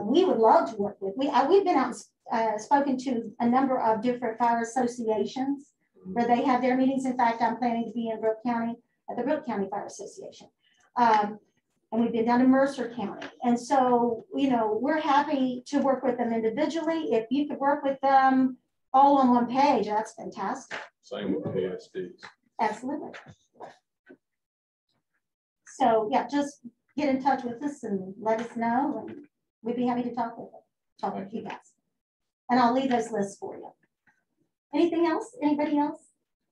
We would love to work with. We've been out and spoken to a number of different fire associations where they have their meetings. In fact, I'm planning to be in Brooke County at the Brooke County Fire Association. And we've been down to Mercer County. And so, we're happy to work with them individually. If you could work with them all on one page, that's fantastic. Same with PSDs. Absolutely. So yeah, just get in touch with us and let us know, and we'd be happy to talk with you guys. And I'll leave those lists for you. Anything else? Anybody else?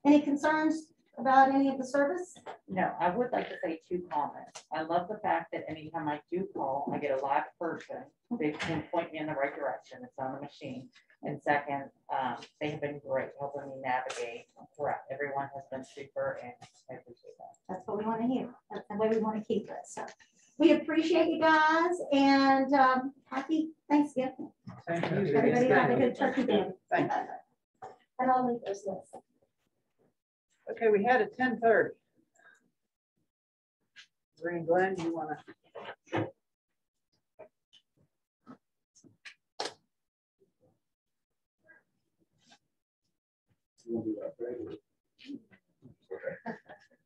Any concerns about any of the service? No, I would like to say 2 comments. I love the fact that anytime I do call, I get a live person. They can point me in the right direction. It's on the machine. And second, they have been great helping me navigate throughout. Everyone has been super, and I appreciate that. That's what we want to hear. That's the way we want to keep it. So we appreciate you guys, and happy Thanksgiving. Thank you. Everybody have a good turkey day. Thank you. And I'll leave those lists. Okay, we had at 10:30. Green Glen, you want to?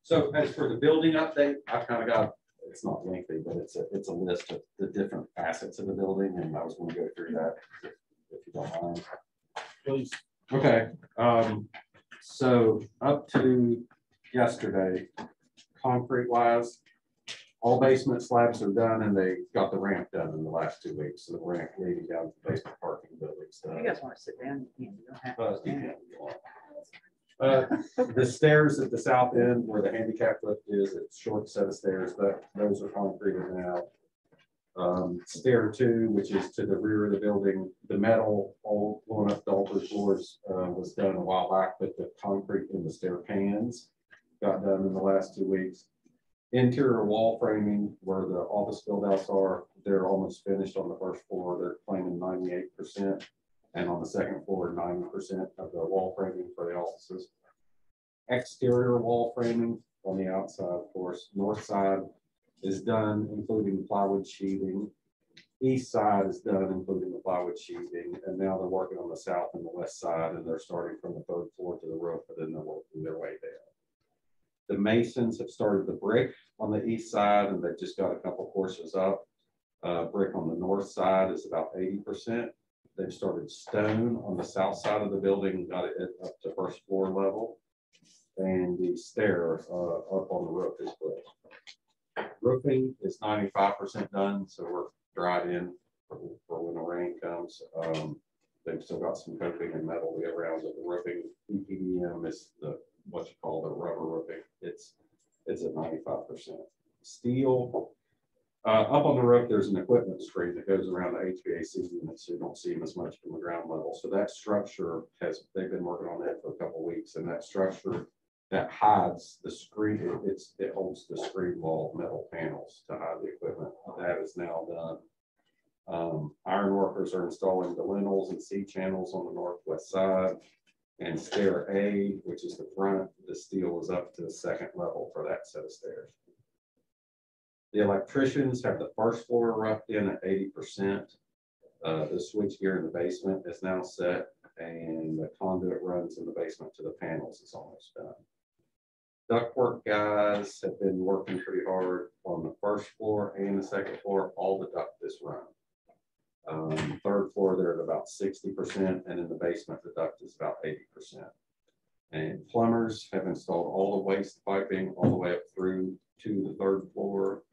So as for the building update, I've kind of got, it's not lengthy, but it's a list of the different facets of the building, and I was going to go through that if you don't mind. Please. Okay, so up to yesterday, concrete wise, all basement slabs are done, and they got the ramp done in the last 2 weeks. So the ramp leading down to the basement parking buildings. You guys want to sit down? You don't have to stand. The stairs at the south end where the handicap lift is, it's a short set of stairs, but those are concreted now. Stair 2, which is to the rear of the building, the metal all going up the altar floors was done a while back, but the concrete in the stair pans got done in the last 2 weeks. Interior wall framing where the office build outs are, they're almost finished on the first floor. They're claiming 98%. And on the second floor, 90% of the wall framing for the offices. Exterior wall framing on the outside, of course. North side is done, including plywood sheathing. East side is done, including the plywood sheathing. And now they're working on the south and the west side, and they're starting from the 3rd floor to the roof, but then they're working their way down. The masons have started the brick on the east side, and they've just got a couple courses up. Brick on the north side is about 80%. They've started stone on the south side of the building and got it up to 1st floor level. And the stair up on the roof is brick. Roofing is 95% done, so we're dried in for when the rain comes. They've still got some coating and metal to get around it. The roofing, EPDM is what you call the rubber roofing. It's at 95%. Steel. Up on the roof, there's an equipment screen that goes around the HVAC unit, so you don't see them as much from the ground level. So that structure they've been working on that for a couple of weeks, and that structure that hides the screen, it holds the screen wall metal panels to hide the equipment. That is now done. Iron workers are installing the lintels and C channels on the northwest side. And stair A, which is the front, the steel is up to the 2nd level for that set of stairs. The electricians have the 1st floor roughed in at 80%. The switch gear in the basement is now set, and the conduit runs in the basement to the panels is almost done. Ductwork guys have been working pretty hard on the 1st floor and the 2nd floor. All the duct is run. 3rd floor, they're at about 60%, and in the basement, the duct is about 80%. And plumbers have installed all the waste piping all the way up through to the 3rd floor.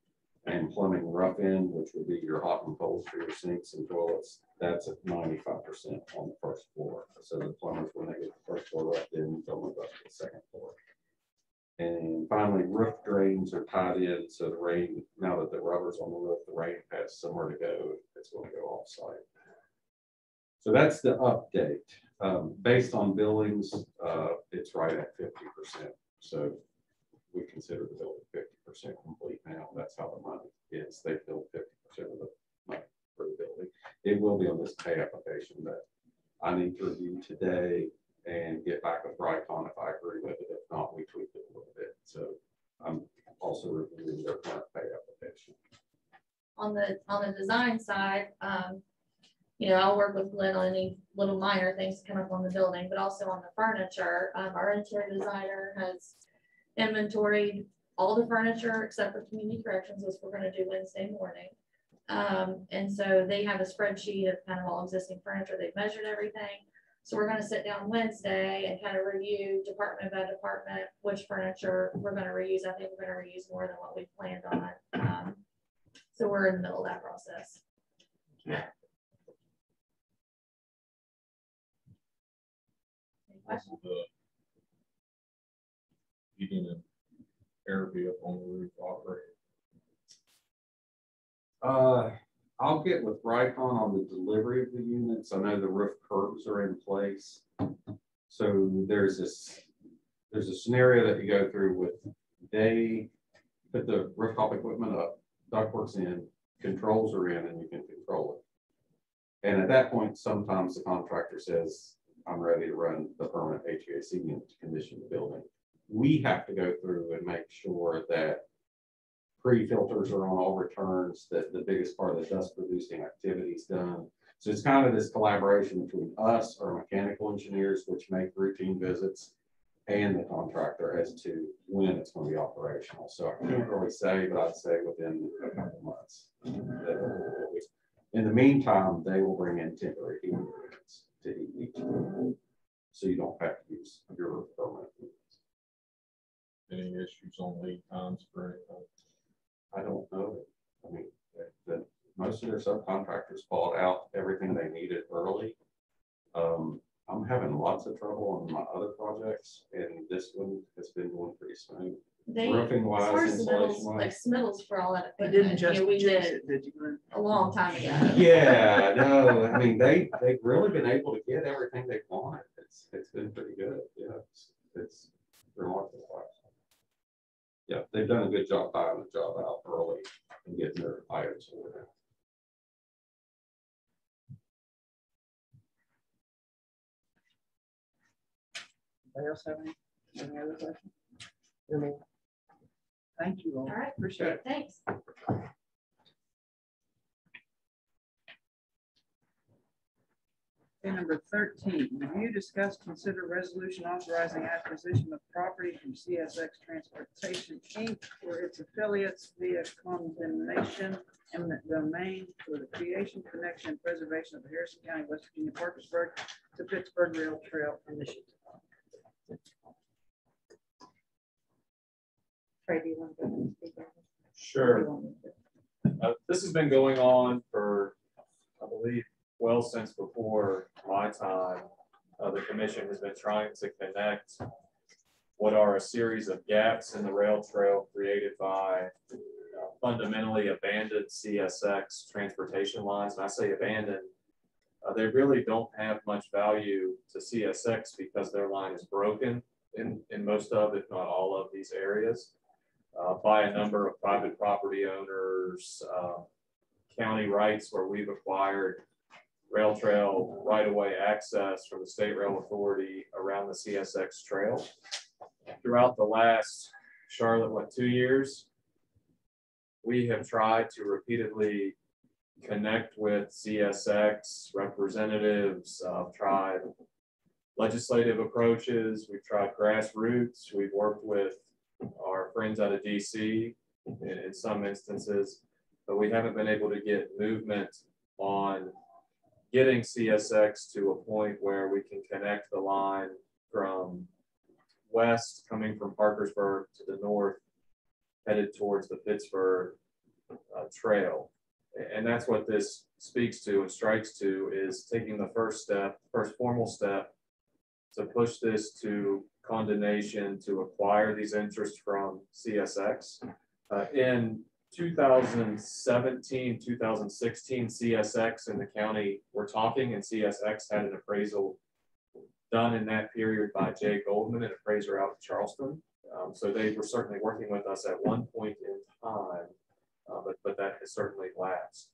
And plumbing rough end, which would be your hot and cold for your sinks and toilets, that's at 95% on the 1st floor. So the plumbers, when they get the 1st floor roughed in, they'll move up to the 2nd floor. And finally, roof drains are tied in, so the rain, now that the rubber's on the roof, the rain has somewhere to go. It's going to go off site. So that's the update. Based on billings, it's right at 50%. So we consider the building 50% complete now. That's how the money is. They filled 50% of the money for the building. It will be on this pay application that I need to review today and get back with Bricon if I agree with it. If not, we tweak it a little bit. So I'm also reviewing their current pay application. On the design side, I'll work with Glen on any little minor things to come up on the building, but also on the furniture. Our interior designer has inventoried all the furniture except for community corrections, which we're going to do Wednesday morning. And so they have a spreadsheet of kind of all existing furniture. They've measured everything. So we're going to sit down Wednesday and kind of review department by department which furniture we're going to reuse. I think we're going to reuse more than what we planned on. So we're in the middle of that process. Any questions? The heating and air be up on the roof operating. I'll get with Rikon on the delivery of the units. I know the roof curbs are in place. So there's a scenario that you go through with, they put the rooftop equipment up, ductwork's in, controls are in, and you can control it. And at that point, sometimes the contractor says, I'm ready to run the permanent HVAC unit to condition the building. We have to go through and make sure that pre-filters are on all returns, that the biggest part of the dust producing activity is done. So it's kind of this collaboration between us, our mechanical engineers, which make routine visits, and the contractor as to when it's going to be operational. So I can't really say, but I'd say within a couple of months. In the meantime, they will bring in temporary heating units to heat each room, so you don't have to use your permanent units. Any issues on lead times for anything? I don't know. I mean, most of their subcontractors bought out everything they needed early. I'm having lots of trouble on my other projects, and this one has been going pretty smooth. Roofing wise, as far as insulation submittals, wise. like submittals for all that. You didn't just we jinx did it, did you, Glenn? a long time ago. Yeah, no, I mean, they've really been able to get everything they want. It's been pretty good. Yeah, it's remarkable. Yeah, they've done a good job buying the job out early and getting their items ordered. Anybody else have any other questions? I mean, Thank you all. All right. Appreciate it. Thanks. Okay, number 13, review, discuss, consider resolution authorizing acquisition of property from CSX Transportation, Inc. or its affiliates via condemnation eminent domain for the creation, connection, and preservation of the Harrison County, West Virginia, Parkersburg to Pittsburgh Rail Trail Initiative. Trey, do you want to go ahead and speak on this? Sure. This has been going on for, I believe, well since before my time. The commission has been trying to connect what are a series of gaps in the rail trail created by fundamentally abandoned CSX transportation lines. And I say abandoned, they really don't have much value to CSX because their line is broken in most of, if not all of these areas, by a number of private property owners, county rights where we've acquired rail trail right-of-way access from the State Rail Authority around the CSX trail. Throughout the last, Charlotte, 2 years, we have tried to repeatedly connect with CSX representatives, tried legislative approaches, we've tried grassroots, we've worked with our friends out of DC in some instances, but we haven't been able to get movement on getting CSX to a point where we can connect the line from west, coming from Parkersburg, to the north, headed towards the Pittsburgh trail. And that's what this speaks to and strikes to, is taking the first formal step to push this to condemnation, to acquire these interests from CSX. In 2017, 2016, CSX and the county were talking, and CSX had an appraisal done in that period by Jay Goldman, an appraiser out of Charleston. So they were certainly working with us at one point in time, but that has certainly lapsed.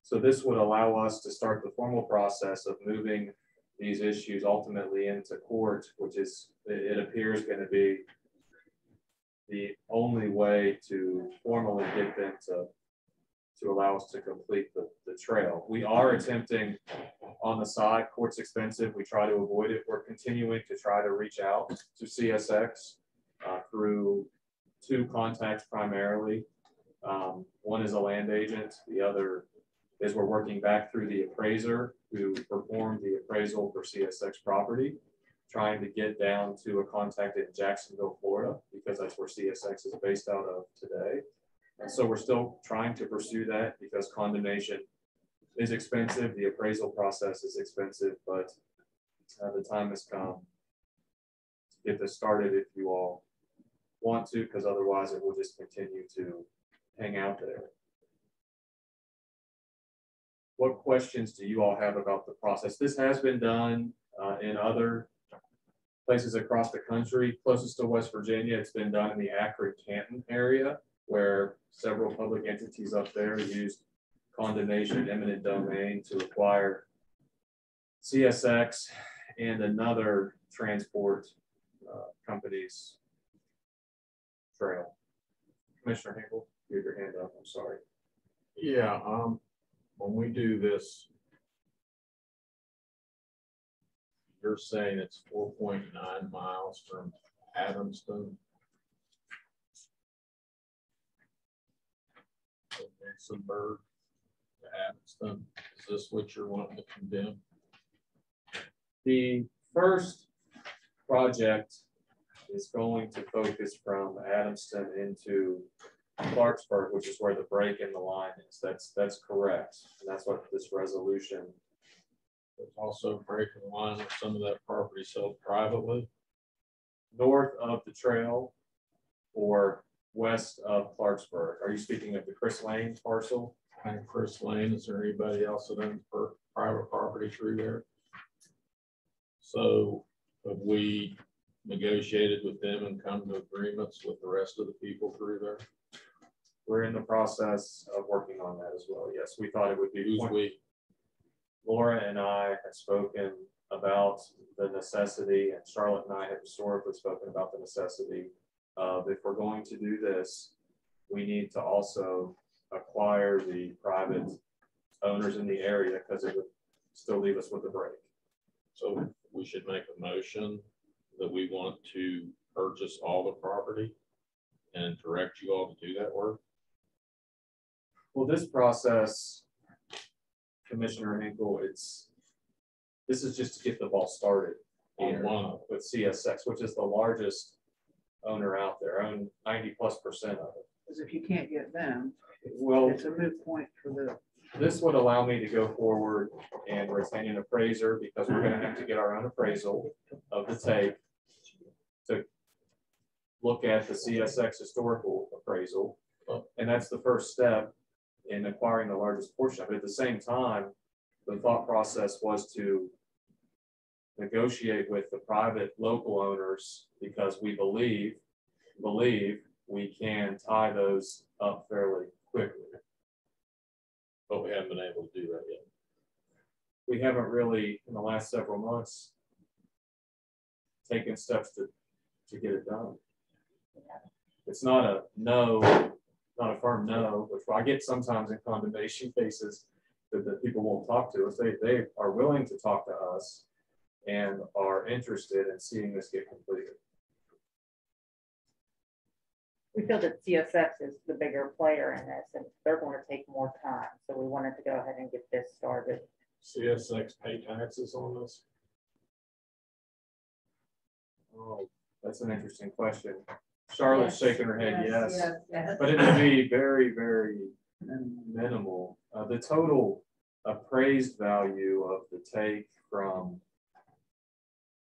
So this would allow us to start the formal process of moving these issues ultimately into court, which is, it appears, going to be the only way to formally get them to allow us to complete the trail. We are attempting on the side, court's expensive, we try to avoid it. We're continuing to try to reach out to CSX through two contacts primarily. One is a land agent, the other is we're working back through the appraiser who performed the appraisal for CSX property, trying to get down to a contact in Jacksonville, Florida, because that's where CSX is based out of today. And so we're still trying to pursue that because condemnation is expensive. The appraisal process is expensive, but the time has come to get this started if you all want to, because otherwise it will just continue to hang out there. What questions do you all have about the process? This has been done in other places across the country. Closest to West Virginia, it's been done in the Akron-Canton area, where several public entities up there used condemnation eminent domain to acquire CSX and another transport company's trail. Commissioner Hinkle, you have your hand up, I'm sorry. Yeah, when we do this, you're saying it's 4.9 miles from Adamston. Rosenborough to Adamston. Is this what you're wanting to condemn? The first project is going to focus from Adamston into Clarksburg, which is where the break in the line is. That's correct. And that's what this resolution. There's also breaking the line with some of that property sold privately. North of the trail or west of Clarksburg. Are you speaking of the Chris Lane parcel? And Chris Lane, is there anybody else that owns private property through there? So have we negotiated with them and come to agreements with the rest of the people through there? We're in the process of working on that as well. Yes, we thought it would be. Who's we? Laura and I have spoken about the necessity, and Charlotte and I have historically spoken about the necessity of, if we're going to do this, we need to also acquire the private owners in the area, because it would still leave us with a break. So we should make a motion that we want to purchase all the property and direct you all to do that work. Well, this process, Commissioner Hinkle, this is just to get the ball started On one. with CSX, which is the largest owner out there, own 90+% of it. Because if you can't get them, Well, it's a moot point for the. this would allow me to go forward and retain an appraiser, because we're going to have to get our own appraisal of the tape to look at the CSX historical appraisal. And that's the first step in acquiring the largest portion of it. At the same time, the thought process was to negotiate with the private local owners, because we believe we can tie those up fairly quickly. But we haven't been able to do that yet. We haven't really, in the last several months, taken steps to get it done. It's not a no, not a firm no, which I get sometimes in condemnation cases, that people won't talk to us. They are willing to talk to us and are interested in seeing this get completed. We feel that CSX is the bigger player in this, and they're going to take more time. So we wanted to go ahead and get this started. CSX pay taxes on this? Oh, that's an interesting question. Charlotte's Yes. shaking her head yes. Yes. But it would be very, very minimal. The total appraised value of the take from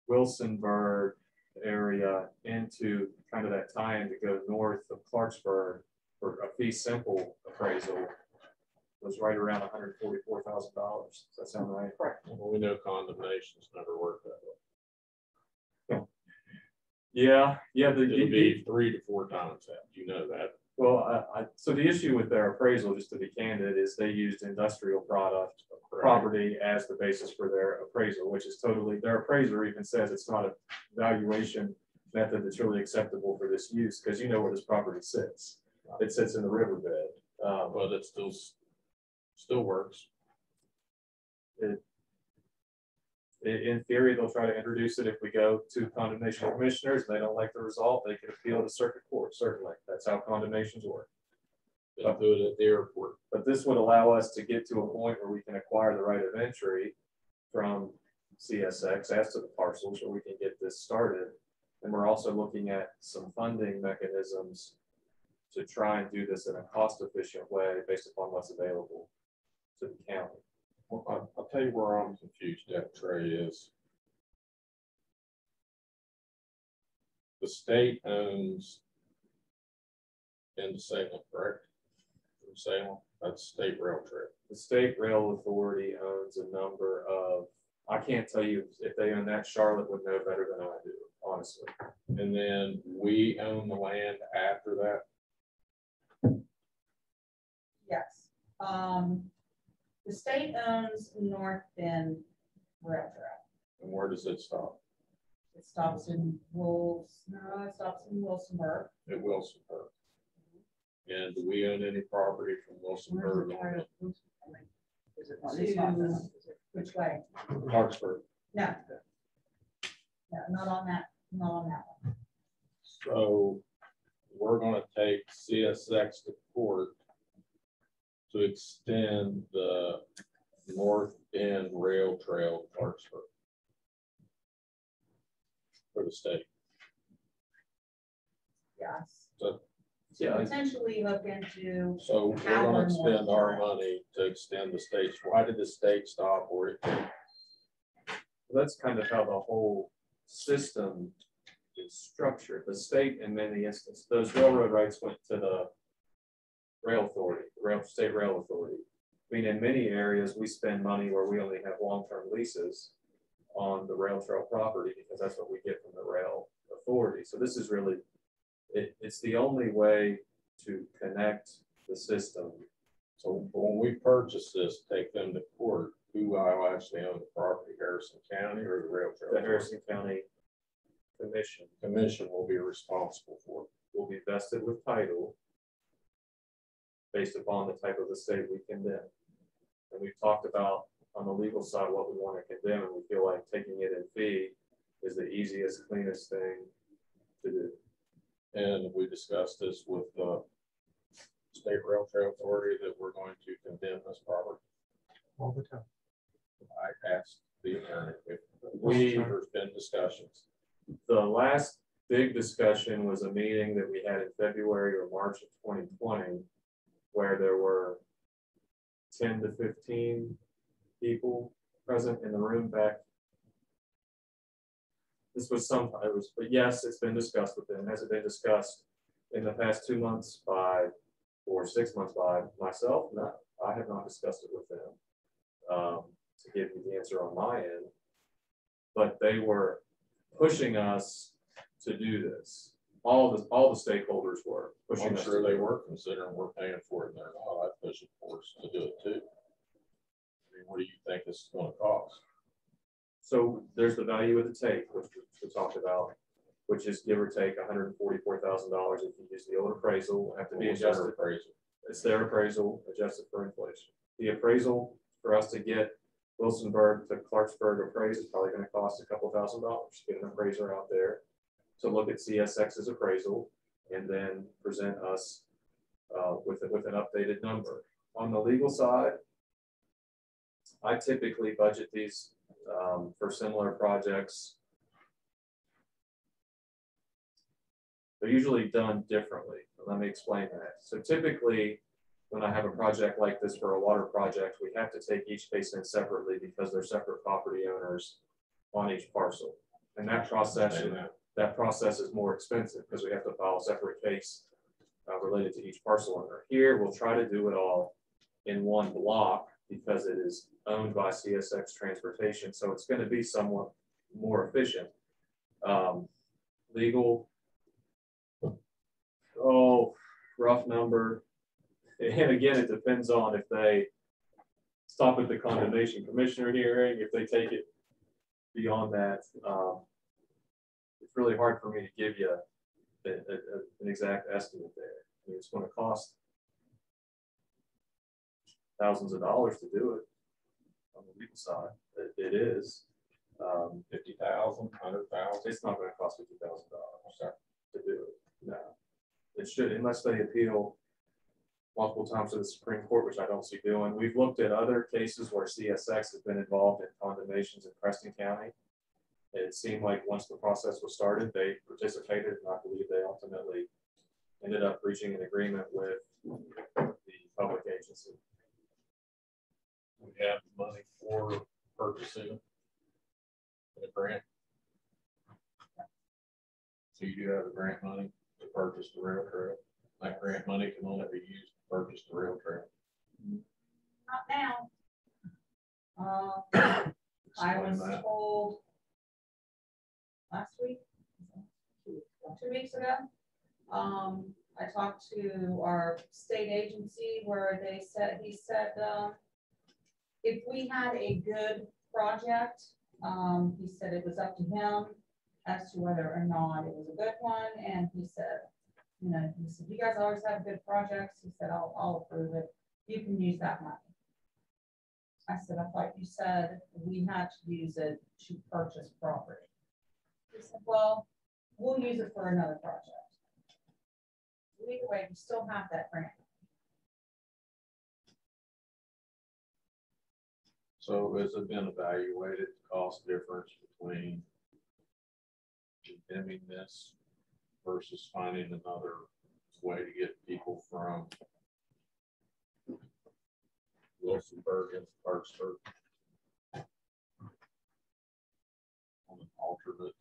Wilsonburg area into kind of that tie-in to go north of Clarksburg for a fee simple appraisal was right around $144,000. Does that sound right? Correct. Well, we know condemnations never work that way. Yeah. It'll be 3 to 4 times that. You know that. Well, so the issue with their appraisal, just to be candid, is they used industrial property as the basis for their appraisal, which is totally, their appraiser even says it's not a valuation method that's really acceptable for this use, because you know where this property sits. It sits in the riverbed. But it still works. In theory, they'll try to introduce it if we go to condemnation commissioners and they don't like the result, they can appeal to circuit court. Certainly, that's how condemnations work. They'll do it at the airport. But this would allow us to get to a point where we can acquire the right of entry from CSX as to the parcels, where we can get this started. And we're also looking at some funding mechanisms to try and do this in a cost-efficient way based upon what's available to the county. Well, I'll tell you where I'm confused at, Trey, is the state owns into Salem, correct? From Salem, that's state rail trail. The state rail authority owns a number of, I can't tell you if they own that. Charlotte would know better than I do, honestly. And then we own the land after that. Yes. The state owns North Bend Rail Trail. And where does it stop? It stops in Wilsonburg. At Wilsonburg. And do we own any property from Wilsonburg on Is it not? It's not. To which way? Parkersburg? No. No, not on that, not on that one. So we're gonna take CSX to court to extend the North End Rail Trail to Parkersburg for the state. Yes. So, Yeah. Potentially look into, so we're gonna spend our money to extend the state's. Why did the state stop where it came? That's kind of how the whole system is structured. The state, in many instances, those railroad rights went to the rail authority, the state rail authority. I mean, in many areas, we spend money where we only have long-term leases on the rail trail property because that's what we get from the rail authority. So this is really, it's the only way to connect the system. So when we purchase this, take them to court, who will actually own the property, Harrison County or the rail trail? The Harrison County Commission will be responsible for it. will be vested with title based upon the type of estate we condemn. And we've talked about on the legal side what we want to condemn, and we feel like taking it in fee is the easiest, cleanest thing to do. And we discussed this with the State Rail Trail Authority that we're going to condemn this property. All the time. I asked the attorney if there's been discussions. The last big discussion was a meeting that we had in February or March of 2020, where there were 10 to 15 people present in the room back. This was but yes, it's been discussed with them. Has it been discussed in the past 2 months or 6 months by myself? No, I have not discussed it with them to give you the answer on my end, but they were pushing us to do this. All the stakeholders were pushing I'm us. sure they were, considering we're paying for it and they're not. I'd push it for us to do it too. I mean, what do you think this is going to cost? So there's the value of the tape, which we talked about, which is give or take $144,000 if you use the old appraisal. Will have to be adjusted. It's their appraisal adjusted for inflation. The appraisal for us to get Wilsonburg to Clarksburg appraised is probably going to cost a couple $1,000. Get an appraiser out there to look at CSX's appraisal and then present us with an updated number. On the legal side, I typically budget these for similar projects. They're usually done differently. Let me explain that. So typically, when I have a project like this for a water project, we have to take each case in separately because they're separate property owners on each parcel. And that process is more expensive because we have to file a separate case related to each parcel owner. Here, we'll try to do it all in one block because it is owned by CSX Transportation. So it's going to be somewhat more efficient. Legal, rough number. And again, it depends on if they stop at the condemnation commissioner hearing, if they take it beyond that. It's really hard for me to give you an exact estimate there. I mean, it's going to cost thousands of dollars to do it on the legal side. It is. 50,000, 100,000. It's not going to cost $50,000 to do it. No, it should, unless they appeal multiple times to the Supreme Court, which I don't see doing. We've looked at other cases where CSX has been involved in condemnations in Preston County. It seemed like once the process was started, they participated, and I believe they ultimately ended up reaching an agreement with the public agency. We have money for purchasing a grant. So you do have the grant money to purchase the rail trail. That grant money can only be used to purchase the rail trail. Not now. I was Explain that. told last week, 2 weeks ago. I talked to our state agency where he said, if we had a good project, he said it was up to him as to whether or not it was a good one. And he said, you guys always have good projects. He said, I'll approve it. You can use that money. I said, I thought you said we had to use it to purchase property. He said, well, we'll use it for another project. Either way, we still have that grant. So has it been evaluated, the cost difference between condemning this versus finding another way to get people from Wilsonburg into Parkersburg on an alternate?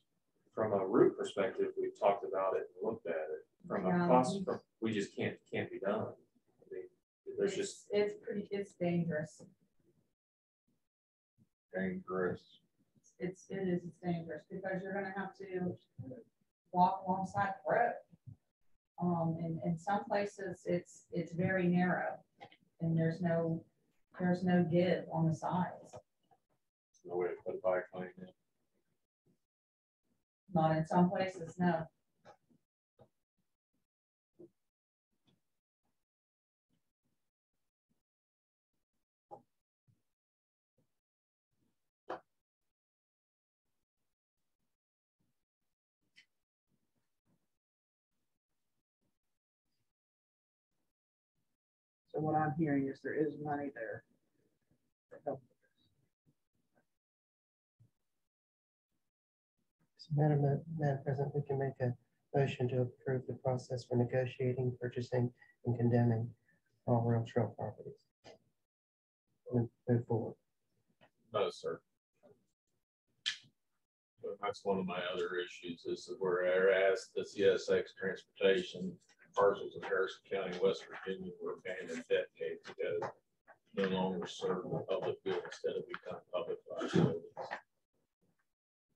From a route perspective, we've talked about it and looked at it. From a cost, we just can't be done. I mean, there's just it's dangerous. Dangerous. It is dangerous because you're going to have to walk alongside the road. In some places it's very narrow and there's no give on the sides. No way to put a bike lane in. Not in some places, no. So what I'm hearing is there is money there for help. Madam President, we can make a motion to approve the process for negotiating, purchasing, and condemning all rail trail properties. Move forward. No, sir. But that's one of my other issues is that we're asked the CSX transportation parcels in Harrison County, West Virginia were abandoned decades ago, no longer serve the public good instead of become public liabilities.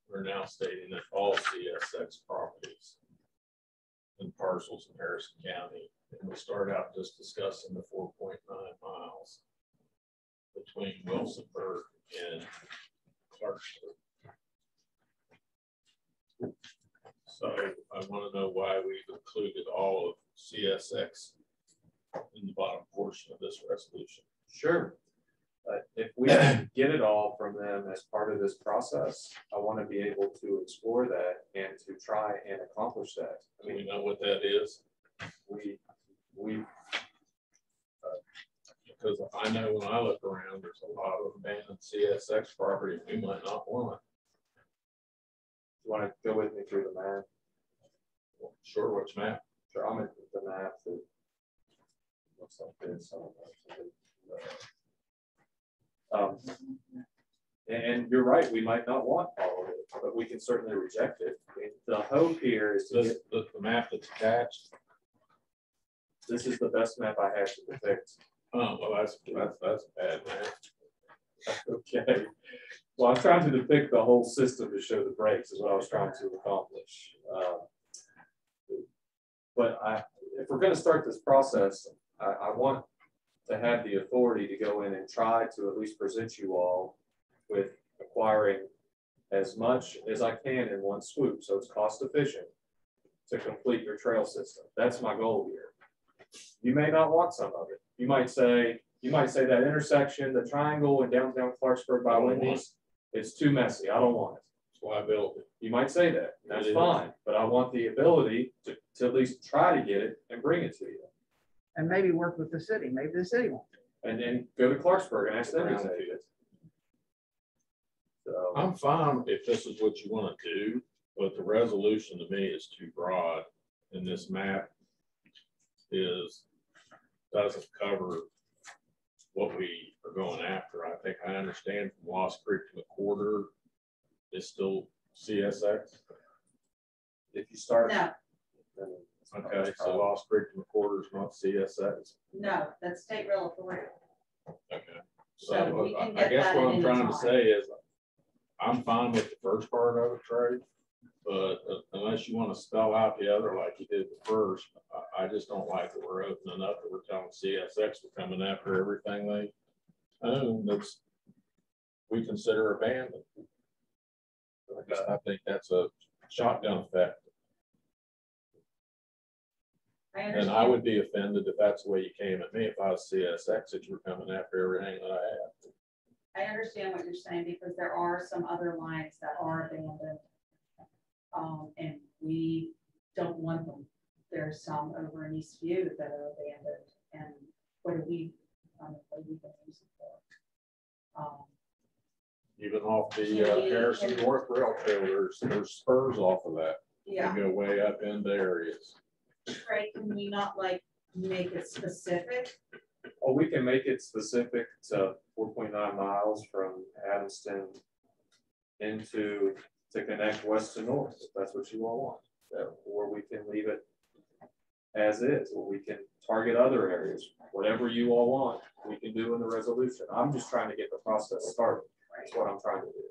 We're now stating that all CSX properties and parcels in Harrison County, and we start out just discussing the 4.9 miles between Wilsonburg and Parkersburg. So I want to know why we've included all of CSX in the bottom portion of this resolution. Sure. If we can get it all from them as part of this process, I want to be able to explore that and to try and accomplish that. Do we know what that is? Because I know when I look around, there's a lot of abandoned CSX property we might not want. You want to go with me through the map? Well, sure, which map? Sure, I'm at the map that looks like this. And you're right, we might not want all of it, but we can certainly reject it. I mean, the hope here is to get the map that's attached. This is the best map I have to depict. Oh, well, that's bad, man. Okay. Well, I'm trying to depict the whole system to show the breaks is what I was trying to accomplish. But if we're going to start this process, I want to have the authority to go in and try to at least present you all with acquiring as much as I can in one swoop, so it's cost efficient to complete your trail system. That's my goal here. You may not want some of it. You might say that intersection, the triangle in downtown Clarksburg by Wendy's, it's too messy. I don't want it. It's liability. You might say that. That's fine, but I want the ability to at least try to get it and bring it to you. And maybe work with the city. Maybe the city won't. And then go to Clarksburg and ask them to take it. So I'm fine if this is what you want to do, but the resolution to me is too broad in this map. doesn't cover what we are going after. I think I understand from Lost Creek to McCorder is still CSX. If you start. No, then it's not Okay, much so problem. Lost Creek to McCorder is not CSX. no, that's state rail authority. Okay. So we So can I get guess that what at I'm any trying to time. say is I'm fine with the first part of it, Trey. But unless you want to spell out the other like you did the first, I just don't like that we're opening up that we're telling CSX we're coming after everything they own that's we consider abandoned. I think that's a shotgun effect. I And understand. I would be offended if that's the way you came at me, if I was CSX, that you were coming after everything that I had. I understand what you're saying because there are some other lines that are abandoned. And we don't want them. There's some over in Eastview that are abandoned. And what do we, what do we use it for? Even off the Can Harrison North Rail Trail, there's spurs off of that. Yeah, They go way up into areas. Trey, can we not like make it specific? Oh, we can make it specific to 4.9 miles from Adamston to connect west to north, if that's what you all want. Or we can leave it as is, or we can target other areas, whatever you all want, we can do in the resolution. I'm just trying to get the process started. That's what I'm trying to do.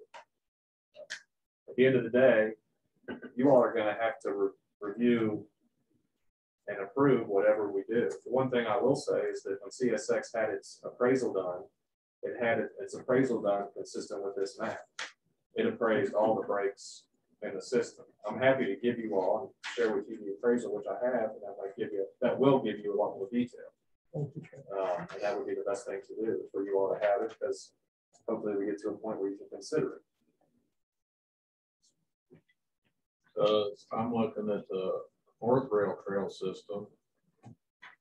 At the end of the day, you all are going to have to review and approve whatever we do. The one thing I will say is that when CSX had its appraisal done, it had its appraisal done consistent with this map. It appraised all the breaks in the system. I'm happy to give you all and share with you the appraisal, which I have, and that will give you a lot more detail. Thank you, Trey. And that would be the best thing to do for you all to have it, because hopefully we get to a point where you can consider it. I'm looking at the North Rail Trail system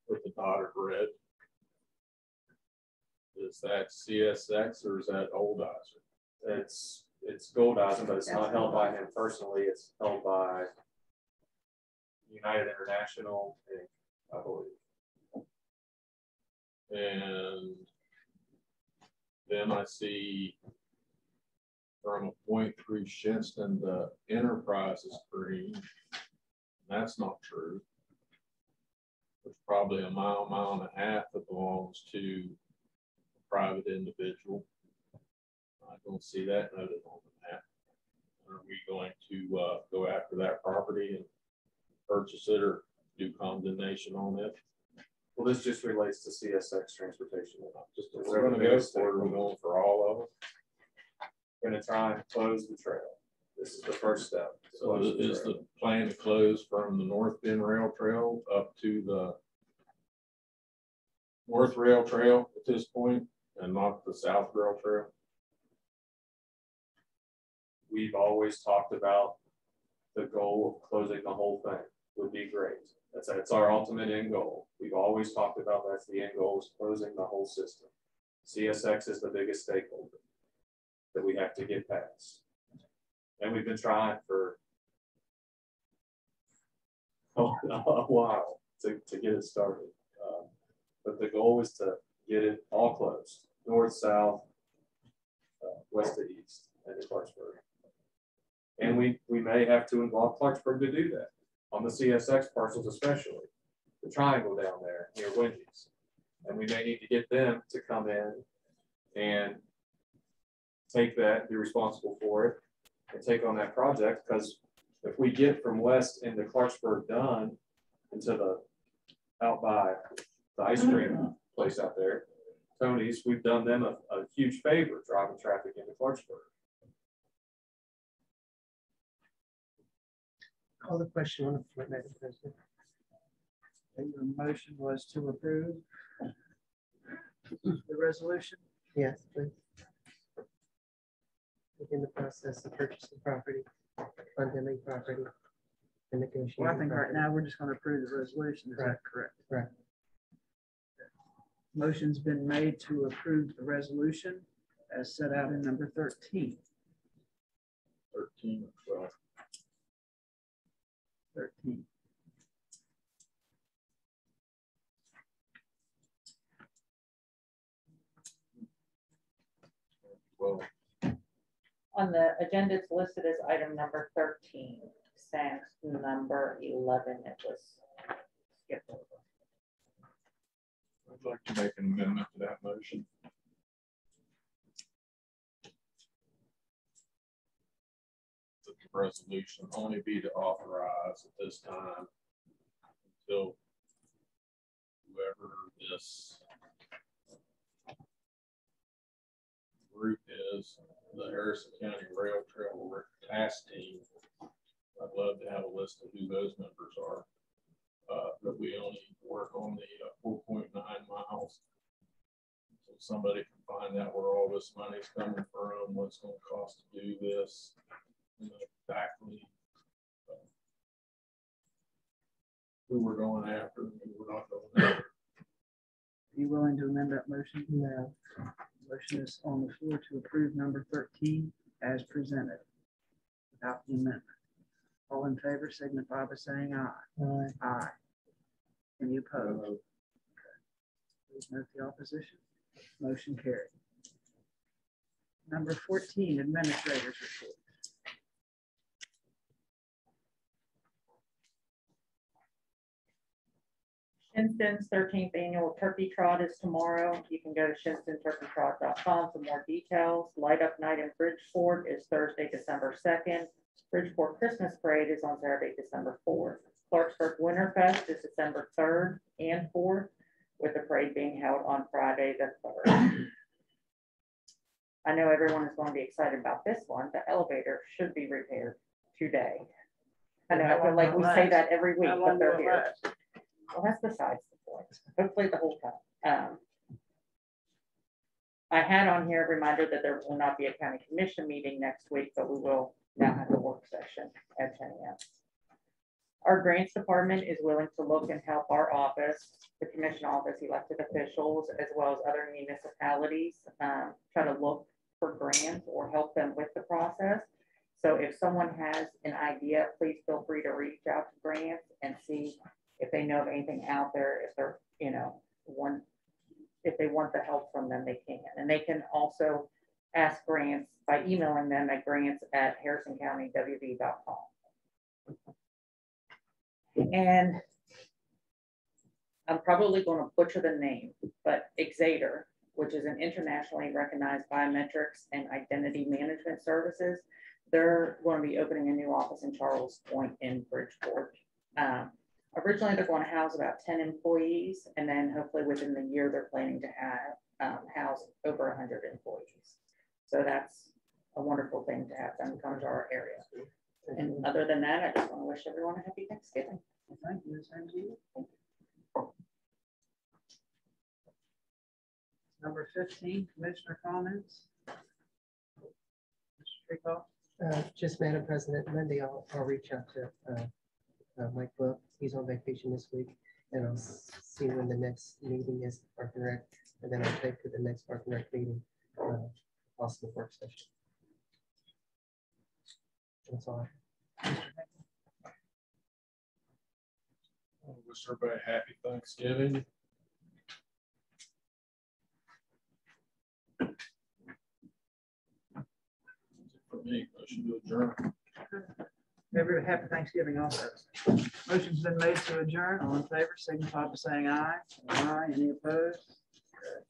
with the dotted red. Is that CSX or is that Oldizer? It's Goldizen, but it's not held by him personally. It's held by United International, I believe. And then I see from a point through Shinston, the Enterprise is green. That's not true. There's probably a mile and a half that belongs to a private individual. I don't see that noted on the map. Are we going to go after that property and purchase it or do condemnation on it? Well, this just relates to CSX transportation. We're going to go for it. We're going for all of them. Going to try and close the trail. This is the first step. So is the plan to close from the North Bend Rail Trail up to the North Rail Trail at this point and not the South Rail Trail? We've always talked about the goal of closing the whole thing would be great. That's our ultimate end goal. We've always talked about that's the end goal is closing the whole system. CSX is the biggest stakeholder that we have to get past. And we've been trying for a while to get it started. But the goal is to get it all closed, north, south, west to east, and to Clarksburg. And we may have to involve Clarksburg to do that on the CSX parcels, especially the triangle down there near Wendy's. And we may need to get them to come in and take that, be responsible for it, and take on that project. Because if we get from west into Clarksburg done into the out by the ice cream place out there, Tony's, we've done them a huge favor driving traffic into Clarksburg. Call the question on the floor, Madam President. Your motion was to approve the resolution. Yes, please. Begin the process of purchasing property, condemning property, and negotiating. Well, I think right property. now we're just going to approve the resolution. Is that correct? Right. Motion's been made to approve the resolution as set out in number 13. 13 or 12. 13. well. On the agenda, it's listed as item number 13, since number 11, it was skipped over. I'd like to make an amendment to that motion. The resolution only be to authorize at this time until whoever this group is, the Harrison County Rail Trail Task Team. I'd love to have a list of who those members are. But we only work on the 4.9 miles. So somebody can find out where all this money is coming from, what's going to cost to do this, exactly who we're going after and who we're not going after. Are you willing to amend that motion? No. Motion is on the floor to approve number 13 as presented without the amendment. All in favor signify by saying aye. Aye. Aye. Any opposed? Okay. Please note the opposition. Motion carried. Number 14, administrators report. Shinston's 13th annual turkey trot is tomorrow. You can go to shinstonturkeytrot.com for more details. Light up night in Bridgeport is Thursday, December 2nd. Bridgeport Christmas Parade is on Saturday, December 4th. Clarksburg Winterfest is December 3rd and 4th, with the parade being held on Friday the 3rd. I know everyone is going to be excited about this one. The elevator should be repaired today. I know, I feel like we say that every week, but they're here. Well, that's besides the point. Hopefully the whole time. I had on here a reminder that there will not be a county commission meeting next week, but we will now have a work session at 10 a.m. Our grants department is willing to look and help our office, the commission office, elected officials, as well as other municipalities, try to look for grants or help them with the process. So if someone has an idea, please feel free to reach out to grants and see if they know of anything out there, if they're, if they want the help from them, they can. And they can also ask grants by emailing them at grants@harrisoncountywv.com. And I'm probably going to butcher the name, but Exator, which is an internationally recognized biometrics and identity management services, they're going to be opening a new office in Charles Point in Bridgeport. Originally, they're going to house about 10 employees, and then hopefully within the year, they're planning to have house over 100 employees. So that's a wonderful thing to have them come to our area. And other than that, I just want to wish everyone a happy Thanksgiving. Well, thank you, Ms. Angie. Number 15, commissioner comments. Mr. Treacock. Just Madam President, Monday I'll reach out to Mike Book. He's on vacation this week, and I'll see when the next meeting is, Park and Rec, and then I'll take to the next Park and Rec meeting, possible work session. That's all. I wish everybody a happy Thanksgiving. For me, motion to adjourn. Every happy Thanksgiving also. Motion's been made to adjourn. All in favor, signify by saying aye. Aye. Any opposed? Good.